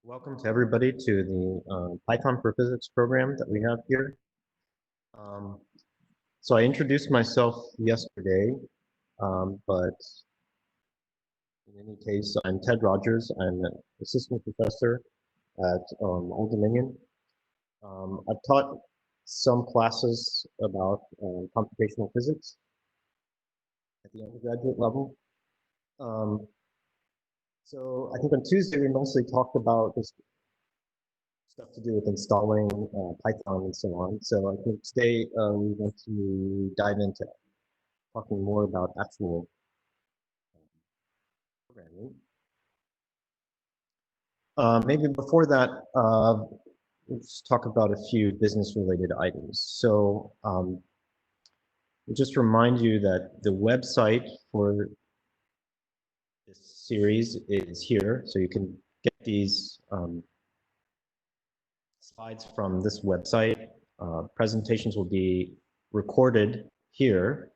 Welcome to everybody to the Python for Physics program that we have here. So I introduced myself yesterday, but in any case, I'm Ted Rogers. I'm an assistant professor at Old Dominion. I've taught some classes about computational physics at the undergraduate level. So I think on Tuesday we mostly talked about this stuff to do with installing Python and so on. So I think today we want to dive into talking more about actual programming. Maybe before that, let's talk about a few business-related items. So just remind you that the website for this series is here, so you can get these slides from this website. Presentations will be recorded here.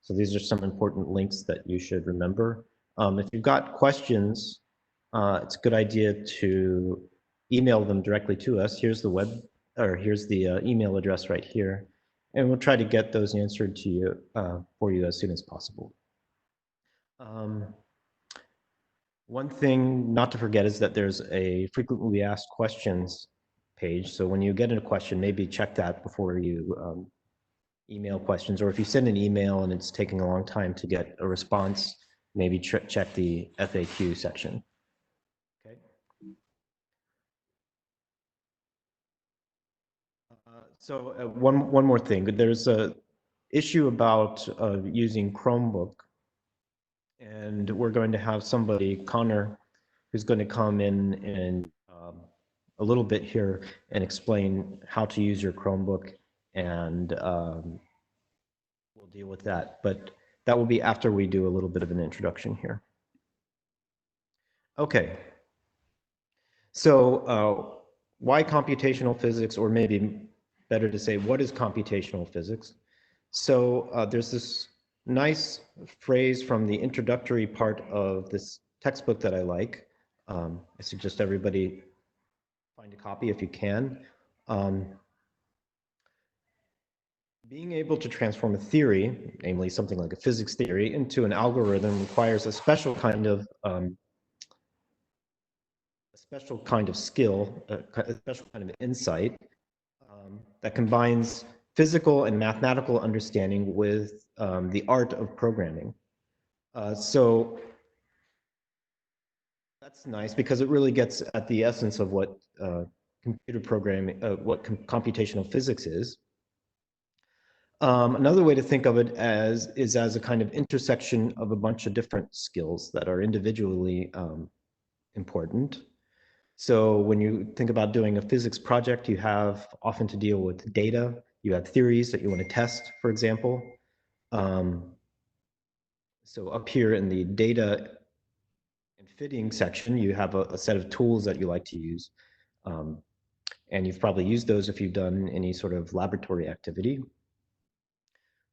So these are some important links that you should remember. If you've got questions, it's a good idea to email them directly to us. Here's the here's the email address right here, and we'll try to get those answered to you for you as soon as possible. One thing not to forget is that there's a frequently asked questions page. So when you get a question, maybe check that before you email questions, or if you send an email and it's taking a long time to get a response, maybe check the FAQ section. Okay. So one more thing. There's a issue about using Chromebook, and we're going to have somebody, Connor, who's going to come in and a little bit here and explain how to use your Chromebook, and we'll deal with that. But that will be after we do a little bit of an introduction here. Okay. So why computational physics, or maybe better to say, what is computational physics? So there's this nice phrase from the introductory part of this textbook that I like. I suggest everybody find a copy if you can. Being able to transform a theory, namely something like a physics theory, into an algorithm requires a special kind of skill, a special kind of insight that combines physical and mathematical understanding with the art of programming. So that's nice because it really gets at the essence of what computer programming, what computational physics is. Another way to think of it is as a kind of intersection of a bunch of different skills that are individually important. So when you think about doing a physics project, you have often to deal with data. You have theories that you want to test, for example. So up here in the data and fitting section, you have a set of tools that you like to use. And you've probably used those if you've done any sort of laboratory activity.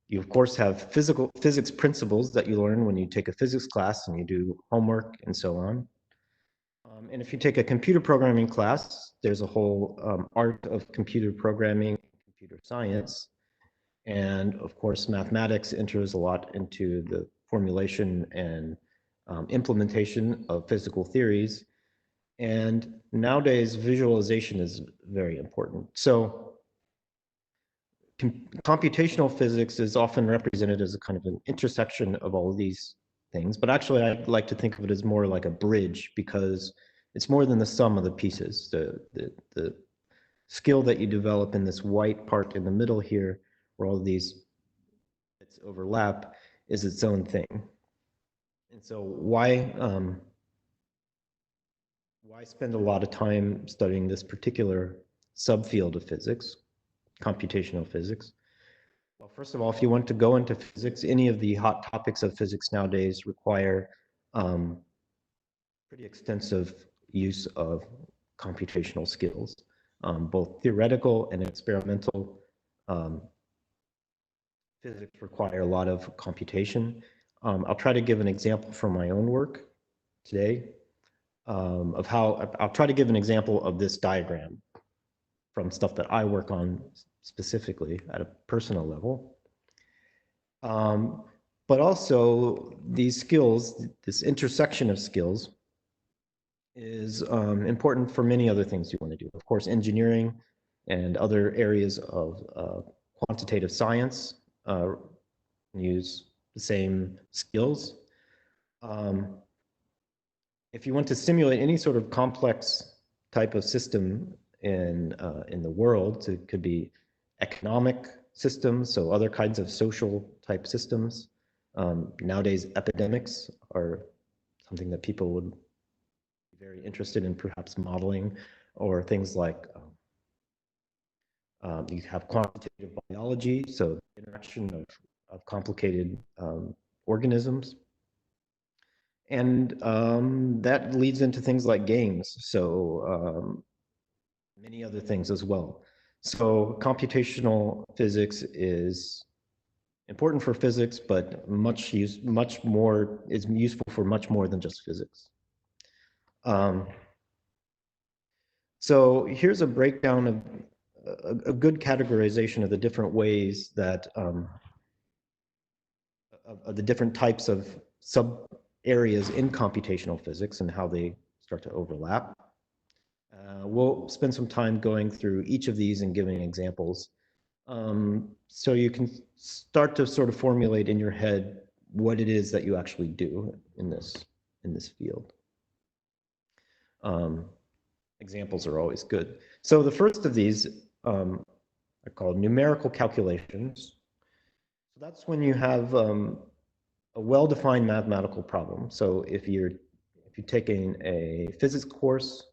You, of course, have physics principles that you learn when you take a physics class and you do homework and so on. And if you take a computer programming class, there's a whole art of computer programming, computer science. And of course, mathematics enters a lot into the formulation and implementation of physical theories. And nowadays, visualization is very important. So computational physics is often represented as a kind of an intersection of all of these things, but actually I'd like to think of it as more like a bridge, because it's more than the sum of the pieces. The skill that you develop in this white part in the middle here, where all of these bits overlap, is its own thing. And so why spend a lot of time studying this particular subfield of physics, computational physics? Well, first of all, if you want to go into physics, any of the hot topics of physics nowadays require pretty extensive use of computational skills, both theoretical and experimental. Physics require a lot of computation. I'll try to give an example from my own work today. of how, I'll try to give an example of this diagram from stuff that I work on specifically at a personal level. But also these skills, this intersection of skills is important for many other things you want to do. Of course, engineering and other areas of quantitative science use the same skills. If you want to simulate any sort of complex type of system in the world, it could be economic systems, so other kinds of social type systems. Nowadays, epidemics are something that people would be very interested in perhaps modeling, or things like you have quantitative biology, so the interaction of complicated organisms. And that leads into things like games, so many other things as well. So computational physics is important for physics, but much more is useful for much more than just physics. So here's a breakdown of a good categorization of the different ways that of the different types of sub areas in computational physics and how they start to overlap. We'll spend some time going through each of these and giving examples, so you can start to sort of formulate in your head what it is that you actually do in this field. Examples are always good. So the first of these are called numerical calculations. So that's when you have a well-defined mathematical problem. So if you're taking a physics course,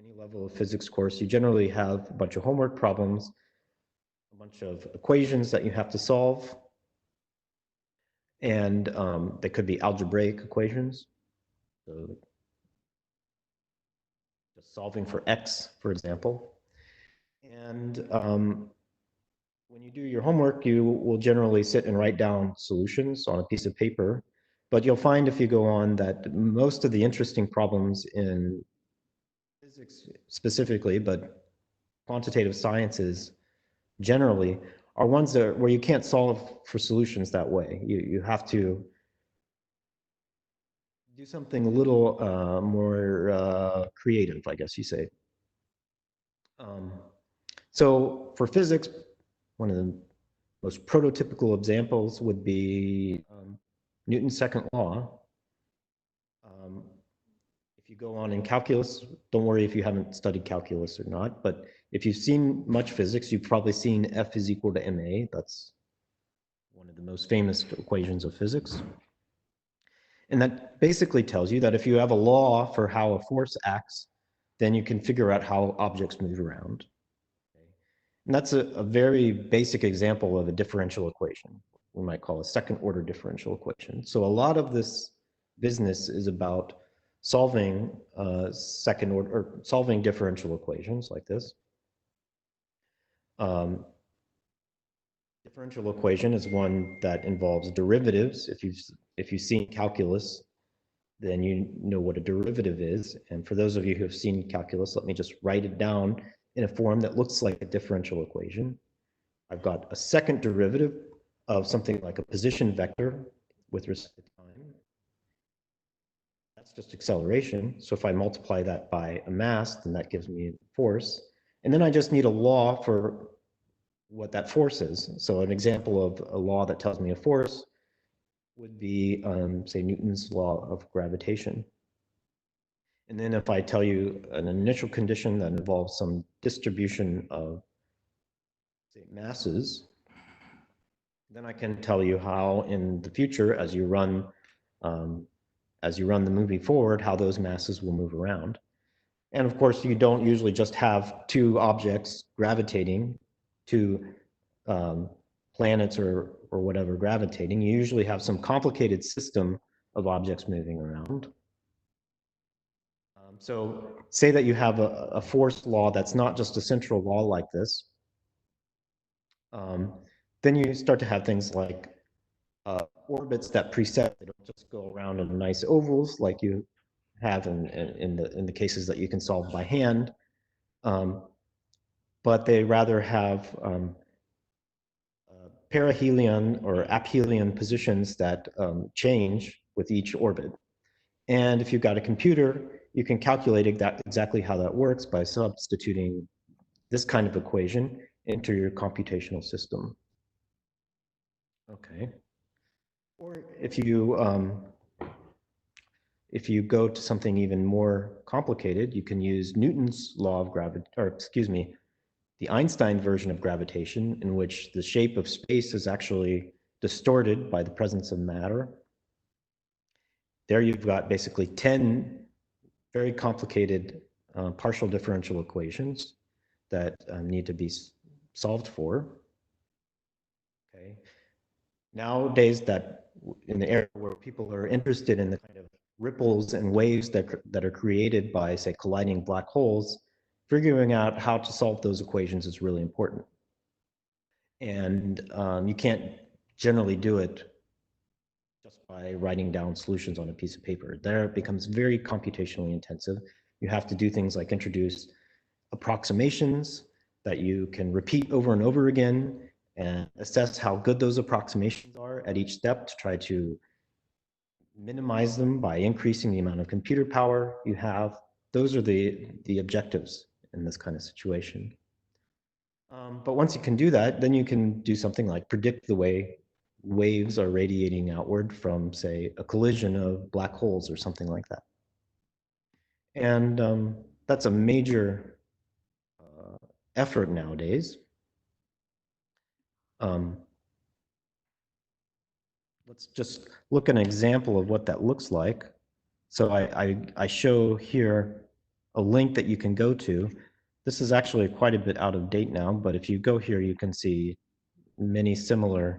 any level of physics course, you generally have a bunch of homework problems, a bunch of equations that you have to solve, and they could be algebraic equations. So just solving for x, for example. And when you do your homework, you will generally sit and write down solutions on a piece of paper. But you'll find if you go on that most of the interesting problems in physics specifically, but quantitative sciences generally, are ones that where you can't solve for solutions that way. You have to do something a little more creative, I guess you say. So for physics, one of the most prototypical examples would be Newton's second law. If you go on in calculus, don't worry if you haven't studied calculus or not, but if you've seen much physics, you've probably seen F is equal to ma. That's one of the most famous equations of physics. And that basically tells you that if you have a law for how a force acts, then you can figure out how objects move around. And that's a very basic example of a differential equation. We might call a second order differential equation. So a lot of this business is about solving second order, or solving differential equations like this. Differential equation is one that involves derivatives. If you've seen calculus, then you know what a derivative is. And for those of you who have seen calculus, let me just write it down in a form that looks like a differential equation. I've got a second derivative of something like a position vector with respect to time. That's just acceleration. So if I multiply that by a mass, then that gives me a force. And then I just need a law for what that force is. So an example of a law that tells me a force would be, say, Newton's law of gravitation. And then if I tell you an initial condition that involves some distribution of, say, masses, then I can tell you how in the future, as you run the movie forward, how those masses will move around. And of course, you don't usually just have two objects gravitating, two planets or whatever gravitating. You usually have some complicated system of objects moving around. So say that you have a force law that's not just a central law like this. Then you start to have things like orbits that preset. They don't just go around in nice ovals like you have in the cases that you can solve by hand, but they rather have perihelion or aphelion positions that change with each orbit. And if you've got a computer, you can calculate exactly how that works by substituting this kind of equation into your computational system. Okay. Or if you go to something even more complicated, you can use Newton's law of gravity, or excuse me, the Einstein version of gravitation, in which the shape of space is actually distorted by the presence of matter. There you've got basically 10 very complicated partial differential equations that need to be solved for. Okay. Nowadays, that in the era where people are interested in the kind of ripples and waves that are created by, say, colliding black holes, figuring out how to solve those equations is really important. And you can't generally do it just by writing down solutions on a piece of paper. There it becomes very computationally intensive. You have to do things like introduce approximations that you can repeat over and over again and assess how good those approximations are at each step to try to minimize them by increasing the amount of computer power you have. Those are the objectives in this kind of situation. But once you can do that, then you can do something like predict the way waves are radiating outward from, say, a collision of black holes or something like that. And that's a major effort nowadays. Let's just look at an example of what that looks like. So I show here a link that you can go to. This is actually quite a bit out of date now, but if you go here, you can see many similar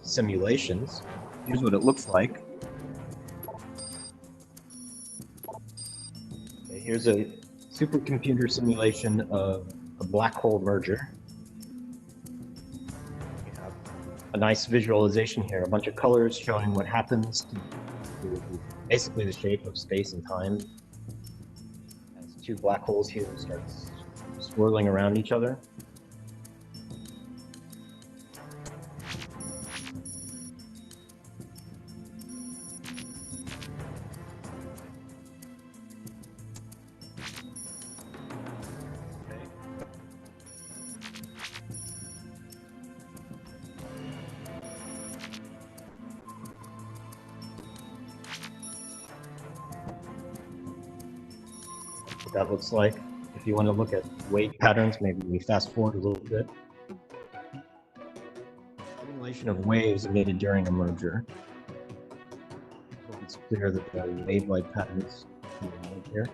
simulations. Here's what it looks like. Okay, here's a supercomputer simulation of a black hole merger. You have a nice visualization here, a bunch of colors showing what happens to basically the shape of space and time as two black holes here start swirling around each other. What that looks like. If you want to look at wave patterns, maybe we fast forward a little bit. Simulation of waves emitted during a merger. I hope it's clear that the wave-like patterns are here.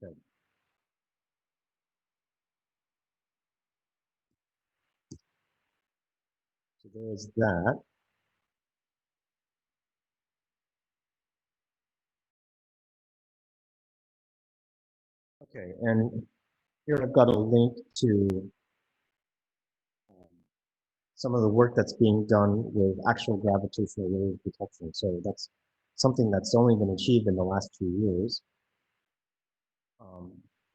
Okay. So there's that. Okay, and here I've got a link to some of the work that's being done with actual gravitational wave detection. So that's something that's only been achieved in the last 2 years.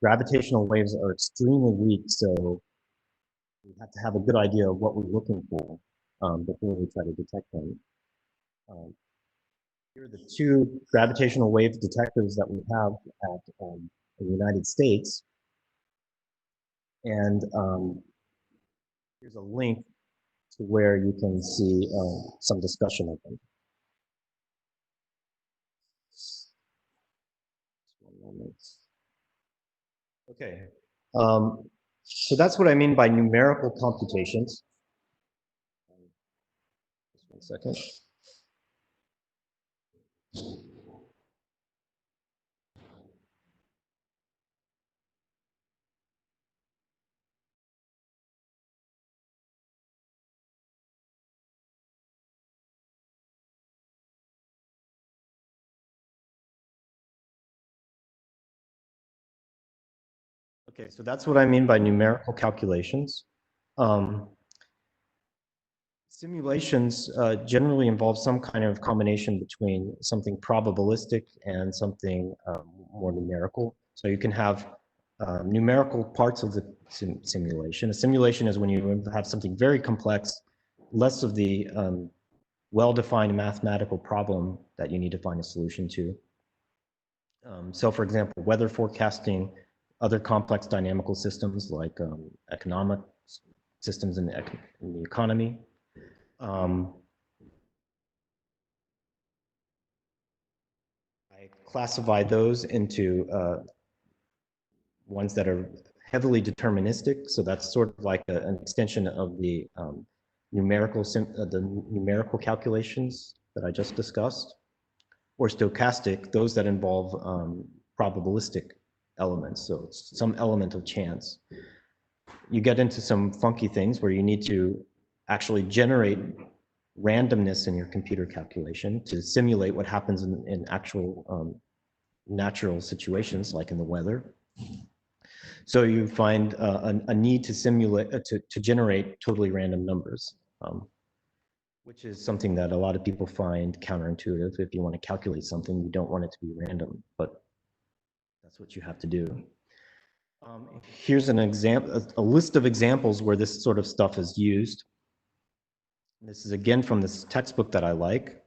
Gravitational waves are extremely weak, so we have to have a good idea of what we're looking for before we try to detect them. Here are the 2 gravitational wave detectors that we have at the United States. And here's a link to where you can see some discussion of them. Just one moment. Okay, so that's what I mean by numerical computations. Just one second. Okay, so that's what I mean by numerical calculations. Um, Simulations generally involve some kind of combination between something probabilistic and something more numerical. So you can have numerical parts of the simulation. A simulation is when you have something very complex, less of the well-defined mathematical problem that you need to find a solution to. So for example, weather forecasting, other complex dynamical systems like economic systems in the economy. I classify those into ones that are heavily deterministic. So that's sort of like an extension of the numerical calculations that I just discussed, or stochastic, those that involve probabilistic elements. So it's some element of chance. You get into some funky things where you need to actually generate randomness in your computer calculation to simulate what happens in actual natural situations, like in the weather. So you find a need to simulate, to generate totally random numbers, which is something that a lot of people find counterintuitive. If you want to calculate something, you don't want it to be random, but that's what you have to do. Here's an example, a list of examples where this sort of stuff is used. This is again from this textbook that I like.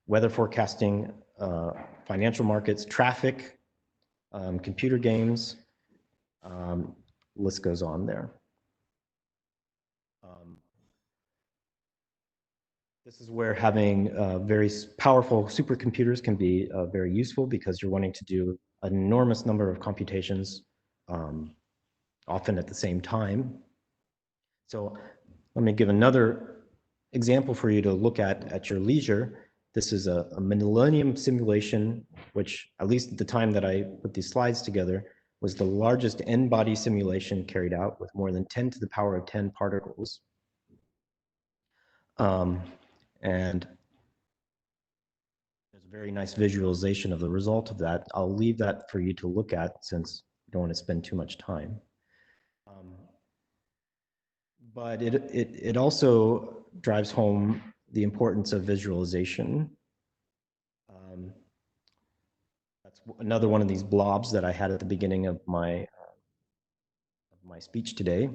Weather forecasting, financial markets, traffic, computer games, list goes on there. This is where having very powerful supercomputers can be very useful because you're wanting to do an enormous number of computations, often at the same time. So let me give another example for you to look at your leisure. This is a millennium simulation, which at least at the time that I put these slides together, was the largest n-body simulation carried out with more than 10 to the power of 10 particles. And there's a very nice visualization of the result of that. I'll leave that for you to look at since you don't want to spend too much time. But it also drives home the importance of visualization. That's another one of these blobs that I had at the beginning of my speech today.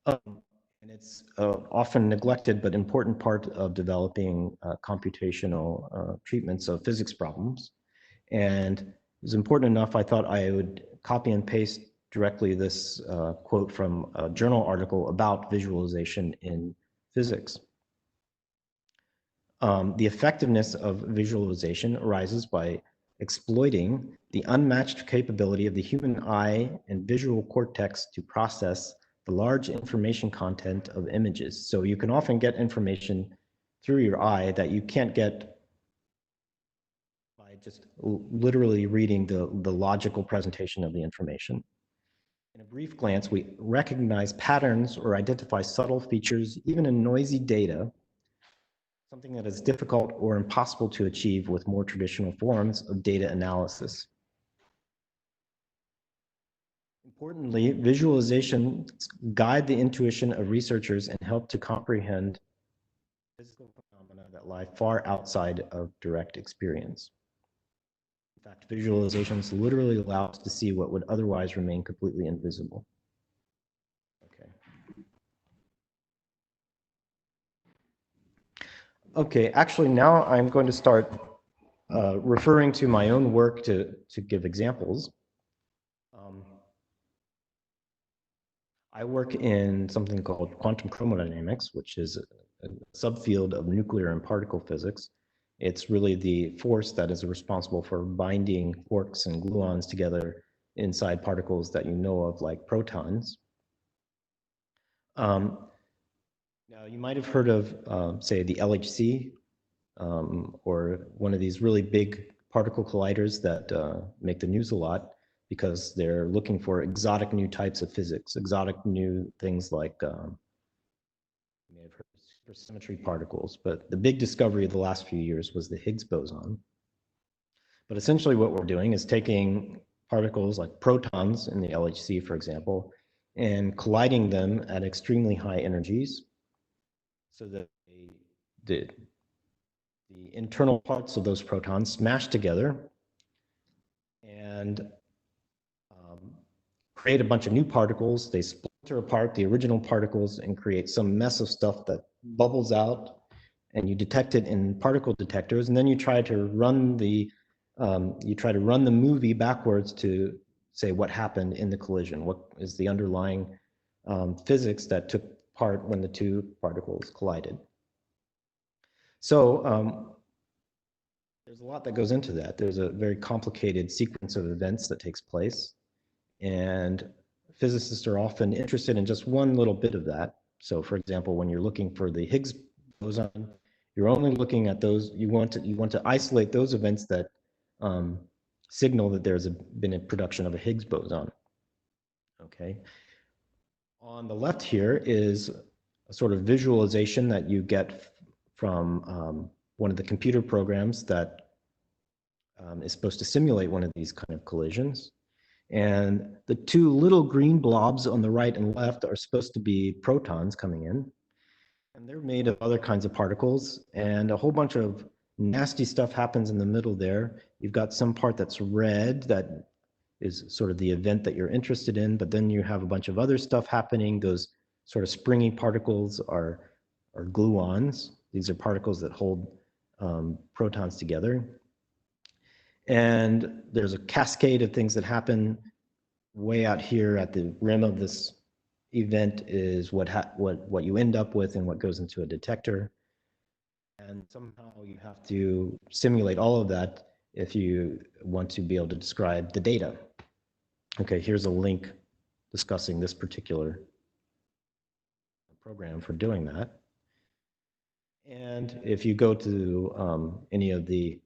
And it's often neglected but important part of developing computational treatments of physics problems. And it was important enough, I thought I would copy and paste directly this quote from a journal article about visualization in physics. The effectiveness of visualization arises by exploiting the unmatched capability of the human eye and visual cortex to process the large information content of images. So you can often get information through your eye that you can't get by just literally reading the logical presentation of the information. In a brief glance, we recognize patterns or identify subtle features, even in noisy data, something that is difficult or impossible to achieve with more traditional forms of data analysis. Importantly, visualizations guide the intuition of researchers and help to comprehend physical phenomena that lie far outside of direct experience. In fact, visualizations literally allow us to see what would otherwise remain completely invisible. Okay. Okay, actually now I'm going to start referring to my own work to give examples. I work in something called quantum chromodynamics, which is a subfield of nuclear and particle physics. It's really the force that is responsible for binding quarks and gluons together inside particles that you know of, like protons. Now, you might have heard of, say, the LHC, or one of these really big particle colliders that make the news a lot, because they're looking for exotic new types of physics, exotic new things like, you may have heard of supersymmetry particles, but the big discovery of the last few years was the Higgs boson. But essentially what we're doing is taking particles like protons in the LHC, for example, and colliding them at extremely high energies so that the internal parts of those protons smash together and create a bunch of new particles. They splinter apart the original particles and create some mess of stuff that bubbles out, and you detect it in particle detectors, and then you try to run the movie backwards to say what happened in the collision, what is the underlying physics that took part when the two particles collided. So there's a lot that goes into that. There's a very complicated sequence of events that takes place, and physicists are often interested in just one little bit of that. So for example, when you're looking for the Higgs boson, you're only looking at those, you want to isolate those events that signal that there's been a production of a Higgs boson. Okay. On the left here is a sort of visualization that you get from one of the computer programs that is supposed to simulate one of these kind of collisions. And the two little green blobs on the right and left are supposed to be protons coming in. And they're made of other kinds of particles, and a whole bunch of nasty stuff happens in the middle there. You've got some part that's red that is sort of the event that you're interested in, but then you have a bunch of other stuff happening. Those sort of springy particles are gluons. These are particles that hold protons together. And there's a cascade of things that happen way out here at the rim of this event is what you end up with and what goes into a detector. And somehow you have to simulate all of that if you want to be able to describe the data. Okay, here's a link discussing this particular program for doing that. And if you go to any of the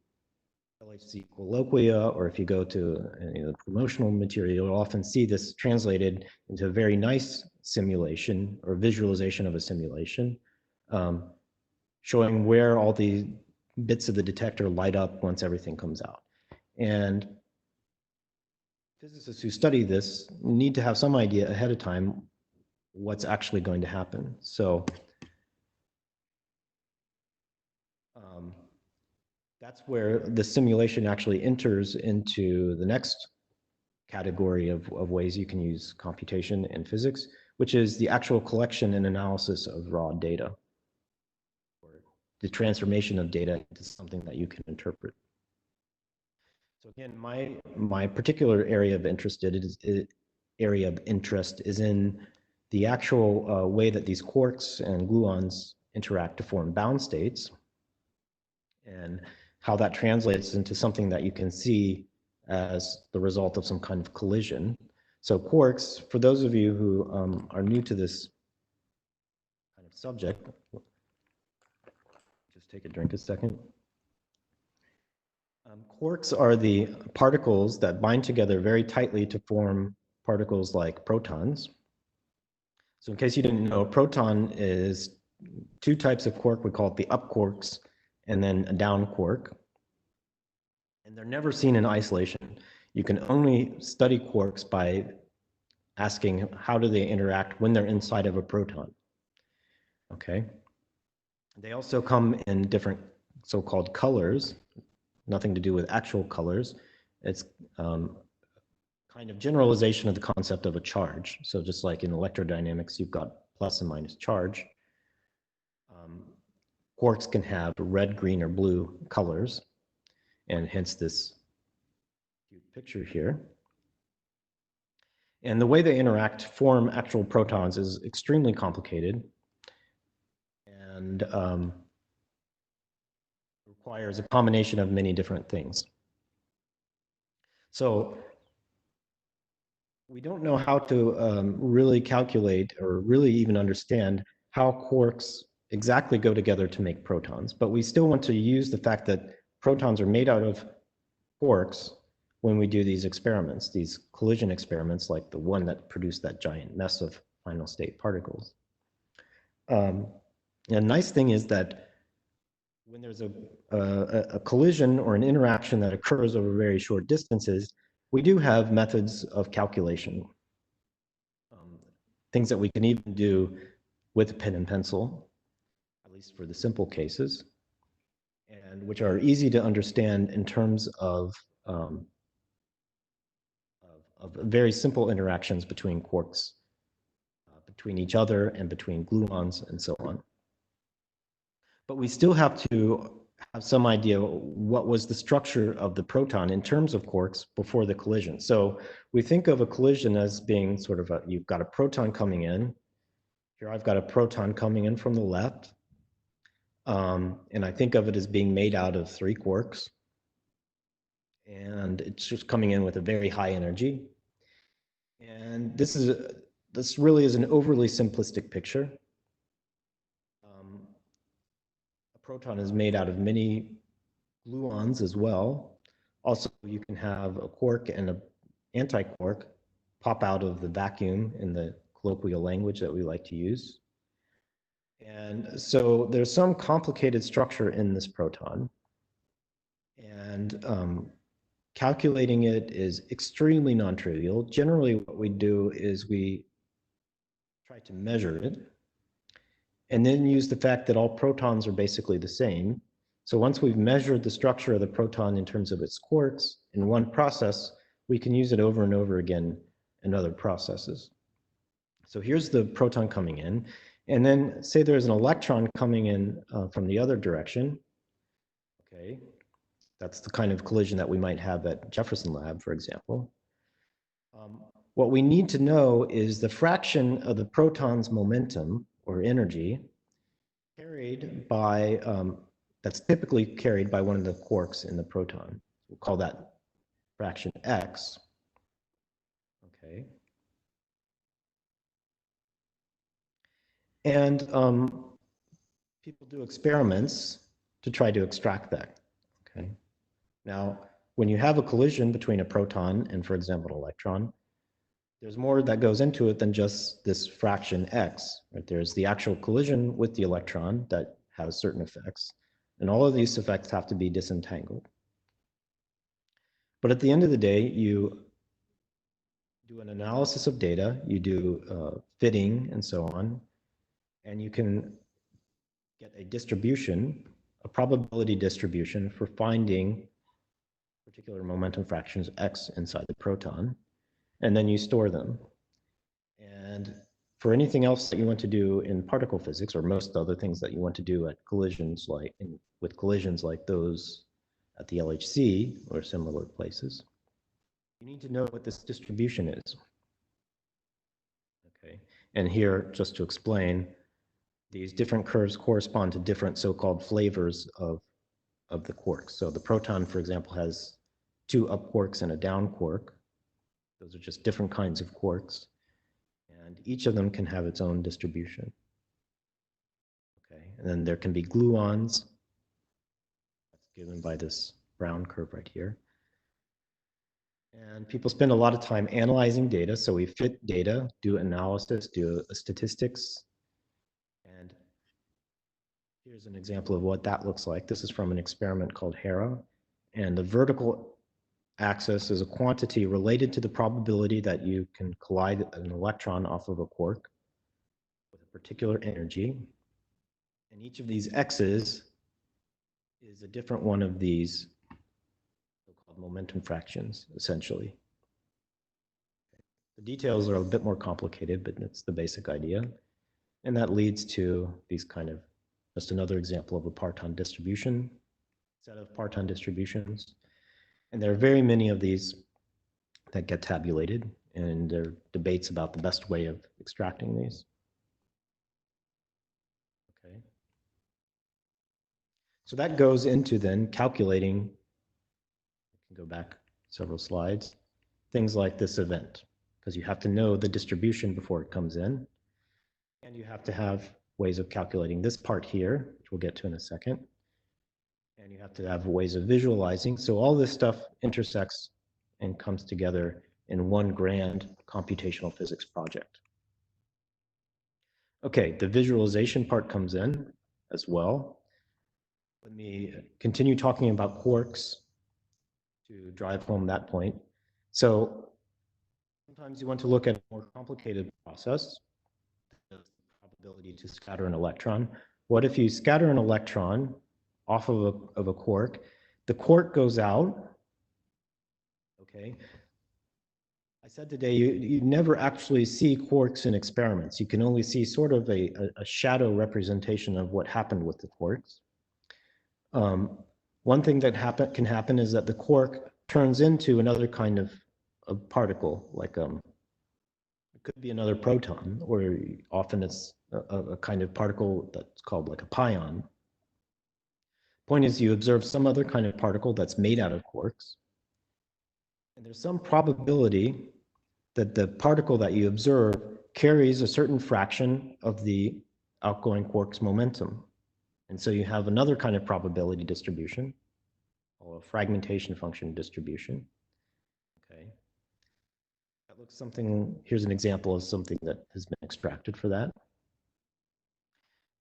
LHC colloquia, or if you go to any of the promotional material, you'll often see this translated into a very nice simulation or visualization of a simulation, showing where all the bits of the detector light up once everything comes out. And physicists who study this need to have some idea ahead of time what's actually going to happen. So that's where the simulation actually enters into the next category of ways you can use computation in physics, which is the actual collection and analysis of raw data, or the transformation of data into something that you can interpret. So again, my particular area of interest is in the actual way that these quarks and gluons interact to form bound states, and how that translates into something that you can see as the result of some kind of collision. So quarks, for those of you who are new to this kind of subject, just take a drink a second. Quarks are the particles that bind together very tightly to form particles like protons. So in case you didn't know, a proton is two types of quark. We call it the up quarks and then a down quark. And they're never seen in isolation. You can only study quarks by asking how do they interact when they're inside of a proton. Okay. They also come in different so-called colors, nothing to do with actual colors. It's kind of generalization of the concept of a charge. So just like in electrodynamics, you've got plus and minus charge. Quarks can have red, green, or blue colors, and hence this cute picture here. And the way they interact to form actual protons is extremely complicated and requires a combination of many different things. So we don't know how to really calculate or really even understand how quarks exactly go together to make protons, but we still want to use the fact that protons are made out of quarks when we do these experiments, these collision experiments, like the one that produced that giant mess of final state particles. And the nice thing is that when there's a collision or an interaction that occurs over very short distances, We do have methods of calculation, things that we can even do with pen and pencil, at least for the simple cases, and which are easy to understand in terms of very simple interactions between quarks, between each other and between gluons and so on. But we still have to have some idea what was the structure of the proton in terms of quarks before the collision. So we think of a collision as being sort of you've got a proton coming in. Here I've got a proton coming in from the left. And I think of it as being made out of 3 quarks. And it's just coming in with a very high energy. And this really is an overly simplistic picture. A proton is made out of many gluons as well. Also, you can have a quark and an anti-quark pop out of the vacuum in the colloquial language that we like to use. And so there's some complicated structure in this proton. And calculating it is extremely non-trivial. Generally, what we do is we try to measure it and then use the fact that all protons are basically the same. So once we've measured the structure of the proton in terms of its quarks in one process, we can use it over and over again in other processes. So here's the proton coming in. And then say there's an electron coming in from the other direction. Okay, that's the kind of collision that we might have at Jefferson Lab, for example. What we need to know is the fraction of the proton's momentum or energy carried by, that's typically carried by one of the quarks in the proton. We'll call that fraction x. Okay. And people do experiments to try to extract that. Okay. Now, when you have a collision between a proton and, for example, an electron, there's more that goes into it than just this fraction x. Right? There's the actual collision with the electron that has certain effects, and all of these effects have to be disentangled. But at the end of the day, you do an analysis of data, you do fitting and so on, and you can get a distribution, a probability distribution for finding particular momentum fractions x inside the proton, and then you store them. And for anything else that you want to do in particle physics, or most other things that you want to do at collisions with collisions like those at the LHC or similar places, you need to know what this distribution is. Okay, and here, just to explain, these different curves correspond to different so-called flavors of the quarks. So the proton, for example, has 2 up quarks and a down quark. Those are just different kinds of quarks. And each of them can have its own distribution. Okay, and then there can be gluons. That's given by this brown curve right here. And people spend a lot of time analyzing data. So we fit data, do analysis, do statistics. And here's an example of what that looks like. This is from an experiment called HERA. And the vertical axis is a quantity related to the probability that you can collide an electron off of a quark with a particular energy. And each of these x's is a different one of these so-called momentum fractions, essentially. The details are a bit more complicated, but it's the basic idea. And that leads to these kind of, just another example of a parton distribution, set of parton distributions. And there are very many of these that get tabulated, and there are debates about the best way of extracting these. Okay. So that goes into then calculating, you can go back several slides, things like this event, because you have to know the distribution before it comes in, and you have to have ways of calculating this part here, which we'll get to in a second. And you have to have ways of visualizing. So all this stuff intersects and comes together in one grand computational physics project. Okay, the visualization part comes in as well. Let me continue talking about quarks to drive home that point. So sometimes you want to look at a more complicated process, the probability to scatter an electron. What if you scatter an electron off of a quark? The quark goes out, okay? I said today, you never actually see quarks in experiments. You can only see sort of a shadow representation of what happened with the quarks. One thing that can happen is that the quark turns into another kind of particle, like it could be another proton, or often it's a kind of particle that's called like a pion. Point is, you observe some other kind of particle that's made out of quarks, and there's some probability that the particle that you observe carries a certain fraction of the outgoing quark's momentum. And so you have another kind of probability distribution, or a fragmentation function distribution. Okay. That looks something, here's an example of something that has been extracted for that.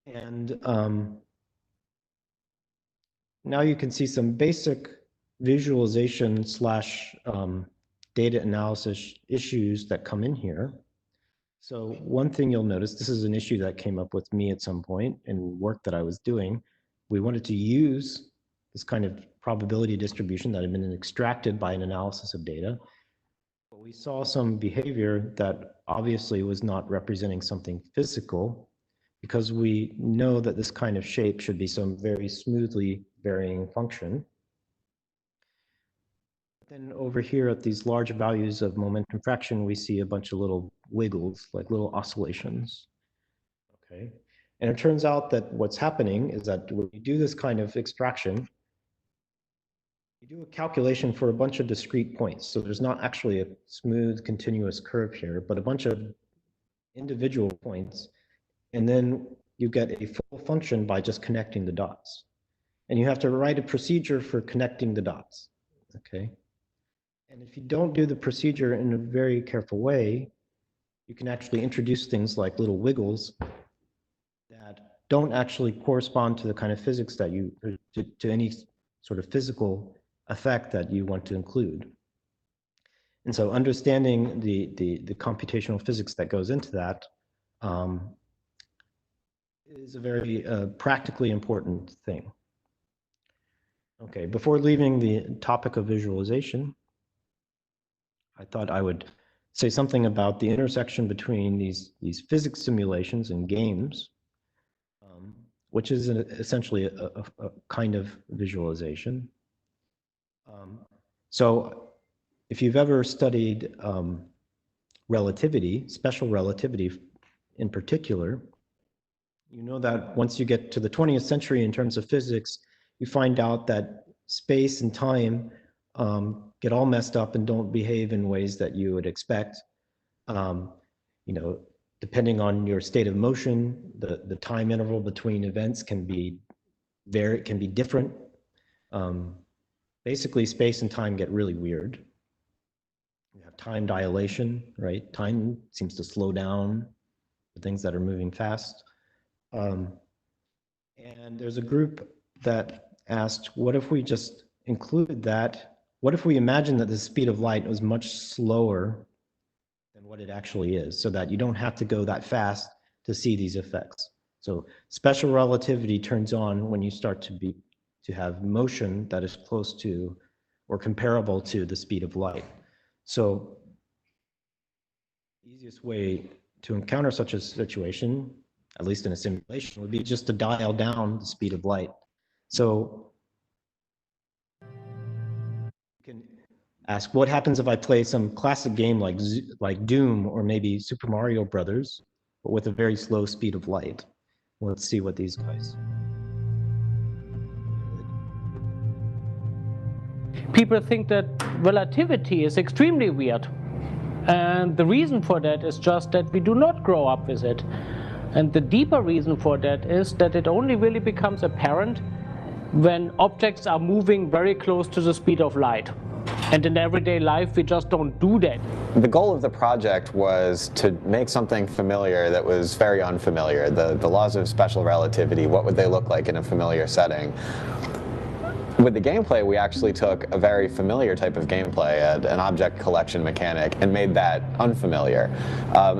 And now you can see some basic visualization slash data analysis issues that come in here. So one thing you'll notice, this is an issue that came up with me at some point in work that I was doing. We wanted to use this kind of probability distribution that had been extracted by an analysis of data. But we saw some behavior that obviously was not representing something physical, because we know that this kind of shape should be some very smoothly varying function. Then over here at these large values of momentum fraction, we see a bunch of little wiggles, like little oscillations. Okay, and it turns out that what's happening is that when you do this kind of extraction, you do a calculation for a bunch of discrete points. So there's not actually a smooth, continuous curve here, but a bunch of individual points. And then you get a full function by just connecting the dots. And you have to write a procedure for connecting the dots. Okay. And if you don't do the procedure in a very careful way, you can actually introduce things like little wiggles that don't actually correspond to the kind of physics that you, to any sort of physical effect that you want to include. And so understanding the computational physics that goes into that is a very practically important thing. Okay, before leaving the topic of visualization, I thought I would say something about the intersection between these physics simulations and games, which is essentially a kind of visualization. So if you've ever studied relativity, special relativity in particular, you know that once you get to the 20th century in terms of physics, you find out that space and time get all messed up and don't behave in ways that you would expect. You know, depending on your state of motion, the time interval between events can be different. Basically, space and time get really weird. You have time dilation, right? Time seems to slow down for things that are moving fast. And there's a group that asked, what if we just included that? What if we imagine that the speed of light was much slower than what it actually is, so that you don't have to go that fast to see these effects? So special relativity turns on when you start to have motion that is close to or comparable to the speed of light. So the easiest way to encounter such a situation, at least in a simulation, would be just to dial down the speed of light. So you can ask, what happens if I play some classic game like Doom or maybe Super Mario Brothers, but with a very slow speed of light? Let's see what these guys. People think that relativity is extremely weird. And the reason for that is just that we do not grow up with it. And the deeper reason for that is that it only really becomes apparent when objects are moving very close to the speed of light. And in everyday life, we just don't do that. The goal of the project was to make something familiar that was very unfamiliar. The laws of special relativity, what would they look like in a familiar setting? with the gameplay, we actually took a very familiar type of gameplay, an object collection mechanic, and made that unfamiliar.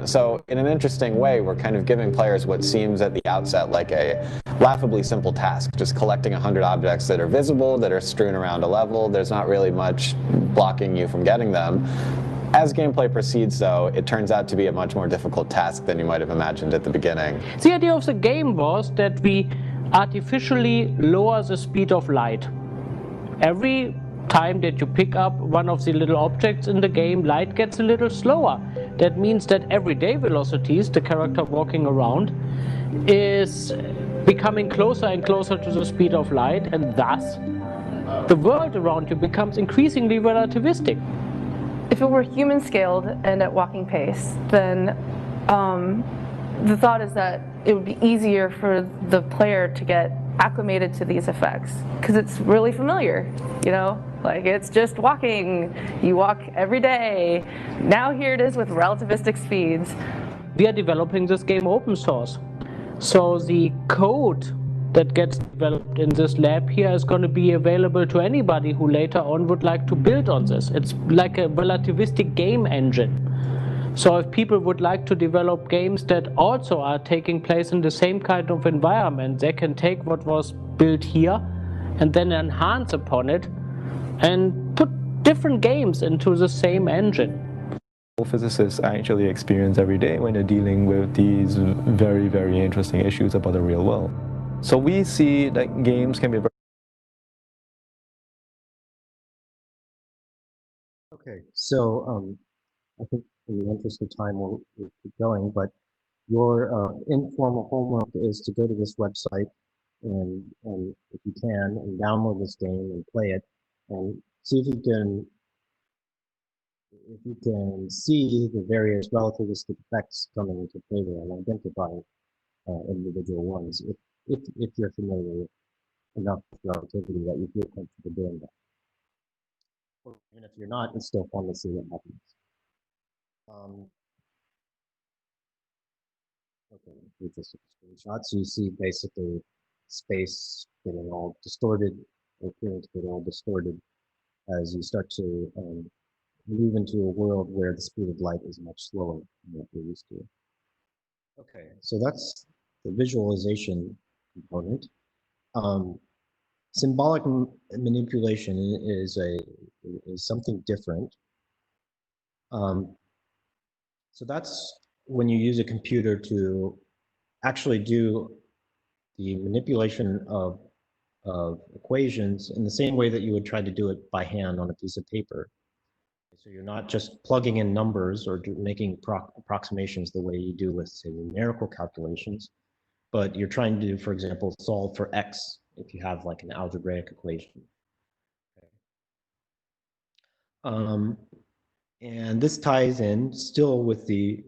So in an interesting way, we're kind of giving players what seems at the outset like a laughably simple task, just collecting 100 objects that are visible, that are strewn around a level. There's not really much blocking you from getting them. As gameplay proceeds, though, it turns out to be a much more difficult task than you might have imagined at the beginning. The idea of the game was that we artificially lower the speed of light. Every time that you pick up one of the little objects in the game, light gets a little slower. That means that everyday velocities, the character walking around, is becoming closer and closer to the speed of light, and thus the world around you becomes increasingly relativistic. If it were human scaled and at walking pace, then the thought is that it would be easier for the player to get acclimated to these effects because it's really familiar, you know, like it's just walking. You walk every day. Now here it is with relativistic speeds. We are developing this game open source, so the code that gets developed in this lab here is going to be available to anybody who later on would like to build on this. It's like a relativistic game engine. So if people would like to develop games that also are taking place in the same kind of environment, they can take what was built here and then enhance upon it and put different games into the same engine. Physicists actually experience every day when they're dealing with these very, very interesting issues about the real world. So we see that games can be very... Okay, so I think in the interest of time, we'll keep going, but your informal homework is to go to this website and if you can, and download this game and play it, and see if you can see the various relativistic effects coming into play there and identify individual ones if you're familiar with enough relativity that you feel comfortable doing that. Or even if you're not, it's still fun to see what happens. Okay, with this screenshot, so you see basically space getting all distorted, or appearing to get all distorted as you start to move into a world where the speed of light is much slower than what we're used to. Okay, so that's the visualization component. Symbolic manipulation is something different. So that's when you use a computer to actually do the manipulation of equations in the same way that you would try to do it by hand on a piece of paper. So you're not just plugging in numbers or making approximations the way you do with, say, numerical calculations, but you're trying to, for example, solve for x if you have like an algebraic equation. Okay. And this ties in still with the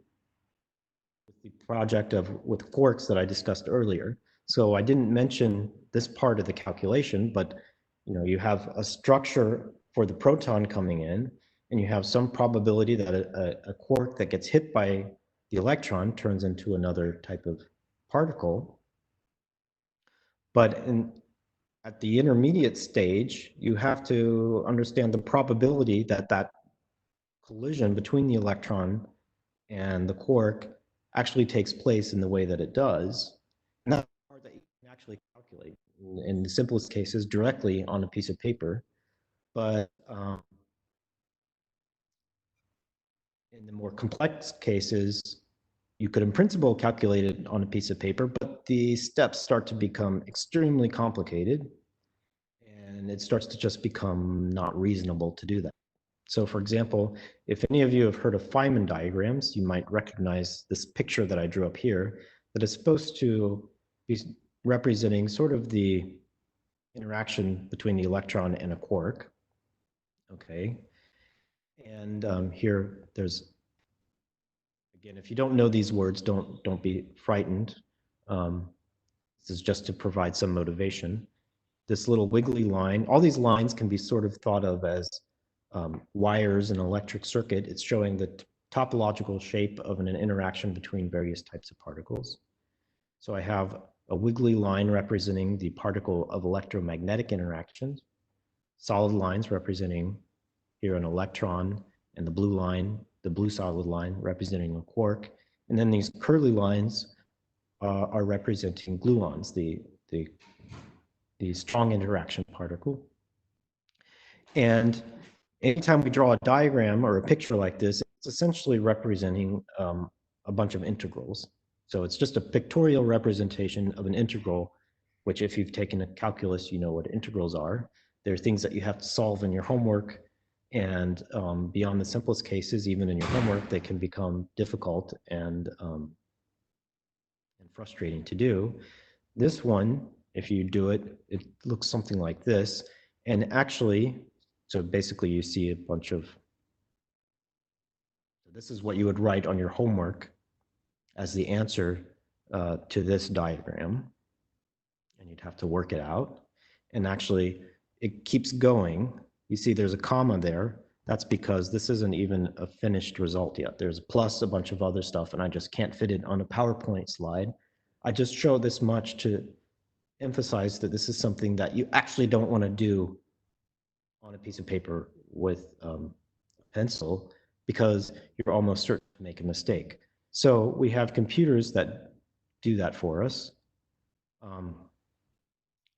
project with quarks that I discussed earlier. So I didn't mention this part of the calculation, but you have a structure for the proton coming in, and you have some probability that a quark that gets hit by the electron turns into another type of particle. But at the intermediate stage, you have to understand the probability that that collision between the electron and the quark actually takes place in the way that it does. And that's the part that you can actually calculate in the simplest cases directly on a piece of paper. But in the more complex cases, you could in principle calculate it on a piece of paper, but the steps start to become extremely complicated, and it starts to just become not reasonable to do that. So for example, if any of you have heard of Phiman diagrams, you might recognize this picture that I drew up here that is supposed to be representing sort of the interaction between the electron and a quark. Okay. And here there's, again, if you don't know these words, don't be frightened. This is just to provide some motivation. This little wiggly line, all these lines can be sort of thought of as wires in an electric circuit. It's showing the topological shape of an interaction between various types of particles. So I have a wiggly line representing the particle of electromagnetic interactions. solid lines representing here an electron, and the blue solid line representing a quark. And then these curly lines are representing gluons, the strong interaction particle. And anytime we draw a diagram or a picture like this, it's essentially representing a bunch of integrals. So it's just a pictorial representation of an integral, which if you've taken a calculus, you know what integrals are. They're things that you have to solve in your homework, and beyond the simplest cases, even in your homework, they can become difficult and frustrating to do. This one, if you do it, it looks something like this. And actually, so basically you see a bunch of, this is what you would write on your homework as the answer to this diagram. And you'd have to work it out. And actually, it keeps going. You see there's a comma there. That's because this isn't even a finished result yet. There's plus a bunch of other stuff, and I just can't fit it on a PowerPoint slide. I just show this much to emphasize that this is something that you actually don't want to do on a piece of paper with a pencil, because you're almost certain to make a mistake. So we have computers that do that for us.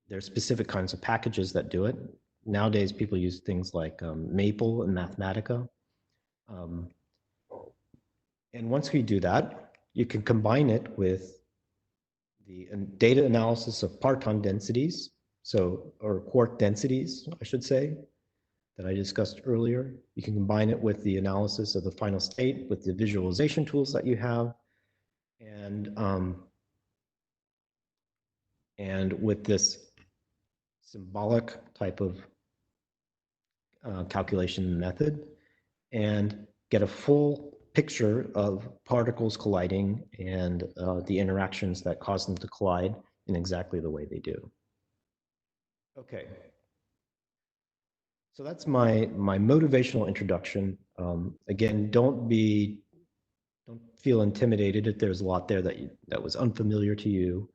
There's specific kinds of packages that do it. Nowadays, people use things like Maple and Mathematica. And once we do that, you can combine it with the data analysis of parton densities, or quark densities, I should say, that I discussed earlier. You can combine it with the analysis of the final state, with the visualization tools that you have, and with this symbolic type of calculation method, and get a full picture of particles colliding and the interactions that cause them to collide in exactly the way they do. Okay. So that's my motivational introduction. Again, don't feel intimidated if there's a lot there that was unfamiliar to you.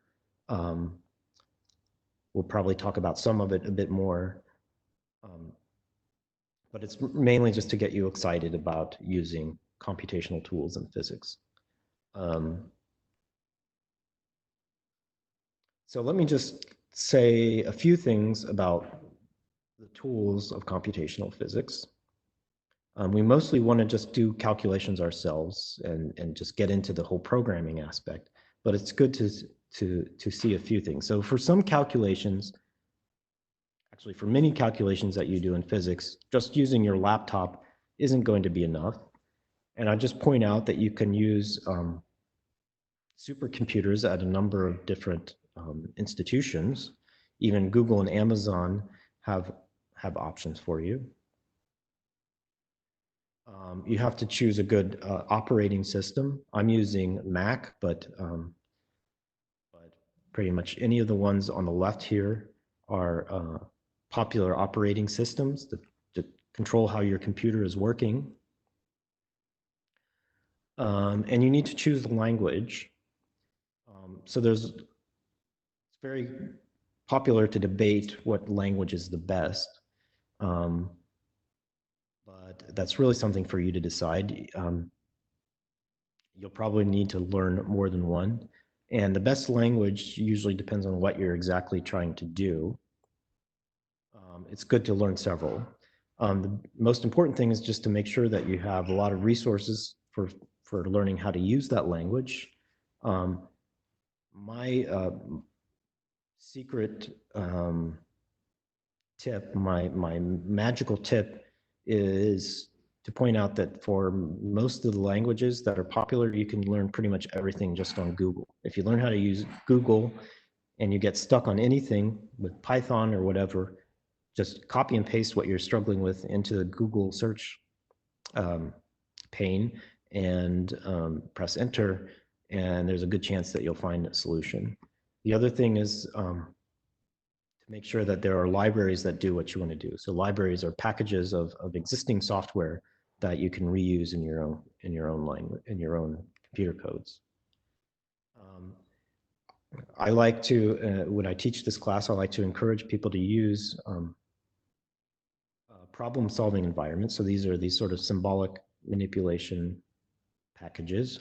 We'll probably talk about some of it a bit more, but it's mainly just to get you excited about using computational tools in physics. So let me just say a few things about the tools of computational physics. We mostly want to just do calculations ourselves and just get into the whole programming aspect, but it's good to see a few things. So for some calculations, actually for many calculations that you do in physics, just using your laptop isn't going to be enough. And I just point out that you can use supercomputers at a number of different institutions. Even Google and Amazon have options for you. You have to choose a good operating system. I'm using Mac, but pretty much any of the ones on the left here are popular operating systems to control how your computer is working. And you need to choose the language. So it's very popular to debate what language is the best. But that's really something for you to decide. You'll probably need to learn more than one. And the best language usually depends on what you're exactly trying to do. It's good to learn several. The most important thing is just to make sure that you have a lot of resources for learning how to use that language. My secret tip, my magical tip is to point out that for most of the languages that are popular, you can learn pretty much everything just on Google. If you learn how to use Google and you get stuck on anything with Python or whatever, just copy and paste what you're struggling with into the Google search pane and press enter, and there's a good chance that you'll find a solution. The other thing is to make sure that there are libraries that do what you want to do. So libraries are packages of existing software that you can reuse in your own language, in your own computer codes. I like to, when I teach this class, I like to encourage people to use problem-solving environment. So these are these sort of symbolic manipulation packages.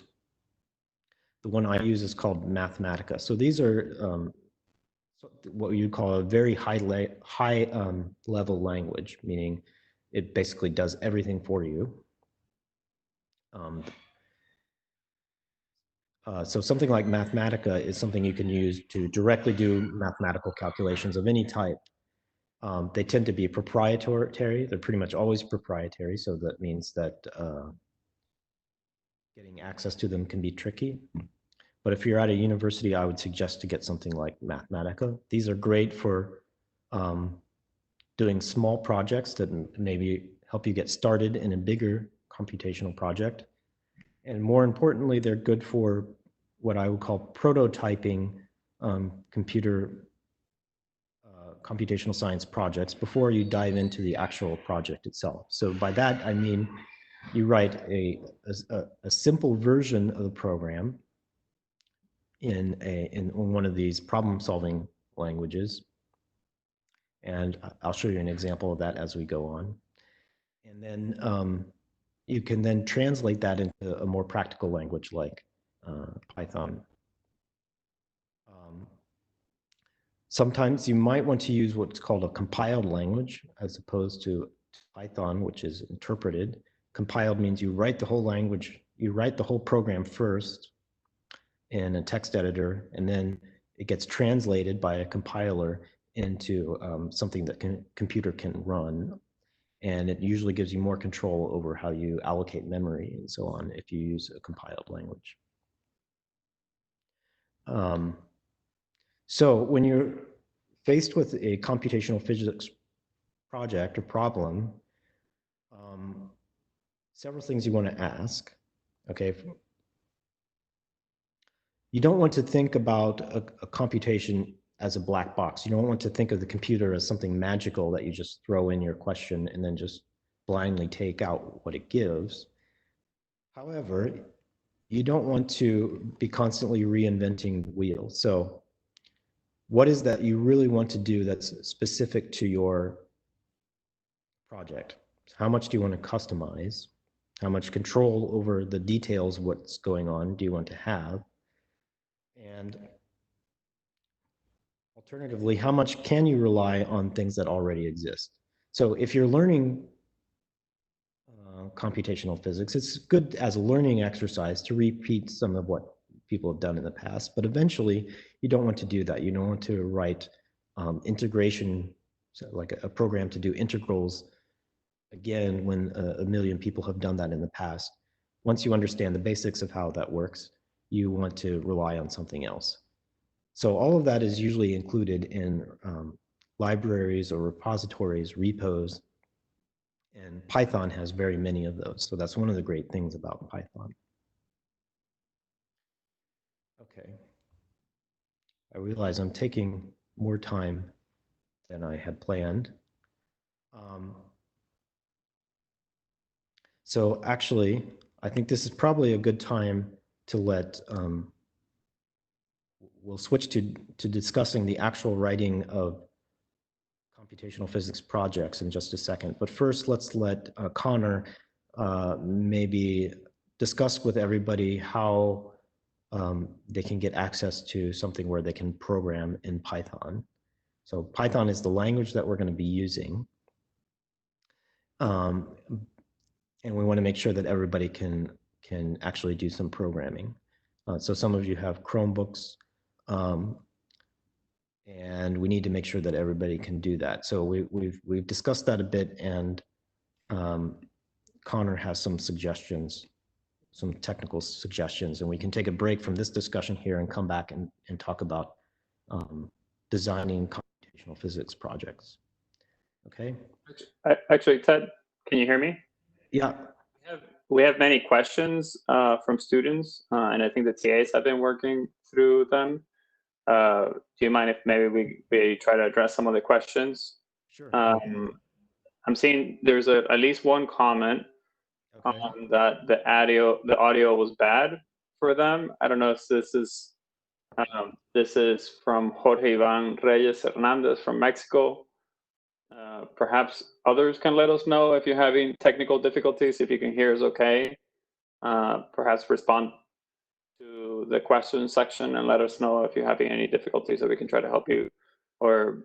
The one I use is called Mathematica. So these are what you call a very high level language, meaning it basically does everything for you. So something like Mathematica is something you can use to directly do mathematical calculations of any type. They tend to be proprietary. They're pretty much always proprietary. So that means that getting access to them can be tricky. But if you're at a university, I would suggest to get something like Mathematica. These are great for doing small projects that maybe help you get started in a bigger computational project. And more importantly, they're good for what I would call prototyping computational science projects before you dive into the actual project itself. So by that, I mean, you write a simple version of the program in one of these problem-solving languages. And I'll show you an example of that as we go on. And then you can then translate that into a more practical language like Python. Sometimes you might want to use what's called a compiled language as opposed to Python, which is interpreted. Compiled means you write the whole language, you write the whole program first in a text editor, and then it gets translated by a compiler into something that computer can run. And it usually gives you more control over how you allocate memory and so on if you use a compiled language. So when you're faced with a computational physics project or problem, several things you want to ask, okay? You don't want to think about a computation as a black box. You don't want to think of the computer as something magical that you just throw in your question and then just blindly take out what it gives. However, you don't want to be constantly reinventing the wheel. So what is that you really want to do that's specific to your project? How much do you want to customize? How much control over the details of what's going on do you want to have? And alternatively, how much can you rely on things that already exist? So if you're learning computational physics, it's good as a learning exercise to repeat some of what people have done in the past, but eventually you don't want to do that. You don't want to write integration, so like a program to do integrals again when a million people have done that in the past. Once you understand the basics of how that works, you want to rely on something else. So all of that is usually included in libraries or repositories, repos, and Python has very many of those. So that's one of the great things about Python. Okay. I realize I'm taking more time than I had planned. So actually, I think this is probably a good time to let, we'll switch to discussing the actual writing of computational physics projects in just a second. But first, let's let Connor maybe discuss with everybody how they can get access to something where they can program in Python. So Python is the language that we're going to be using. And we want to make sure that everybody can actually do some programming. So some of you have Chromebooks, and we need to make sure that everybody can do that. So we've discussed that a bit, and Connor has some suggestions, some technical suggestions, and we can take a break from this discussion here and come back and talk about designing computational physics projects. Okay? Actually, Ted, can you hear me? Yeah. We have many questions from students, and I think the TAs have been working through them. Do you mind if maybe we try to address some of the questions? Sure. I'm seeing there's at least one comment that the audio was bad for them. I don't know if this is from Jorge Ivan Reyes Hernandez from Mexico. Perhaps others can let us know if you're having technical difficulties, if you can hear us okay. Perhaps respond to the question section and let us know if you're having any difficulties so we can try to help you, or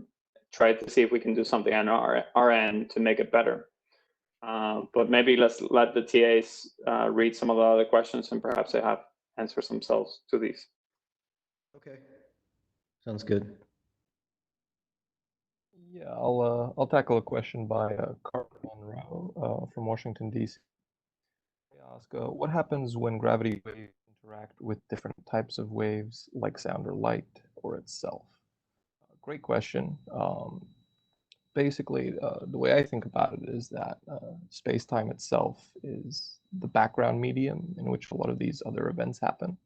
try to see if we can do something on our end to make it better. But maybe let's let the TAs read some of the other questions, and perhaps they have answers themselves to these. Okay, sounds good. Yeah, I'll tackle a question by Carter Monroe from Washington, D.C. They ask, what happens when gravity waves interact with different types of waves, like sound or light, or itself? Great question. Basically, the way I think about it is that space-time itself is the background medium in which a lot of these other events happen.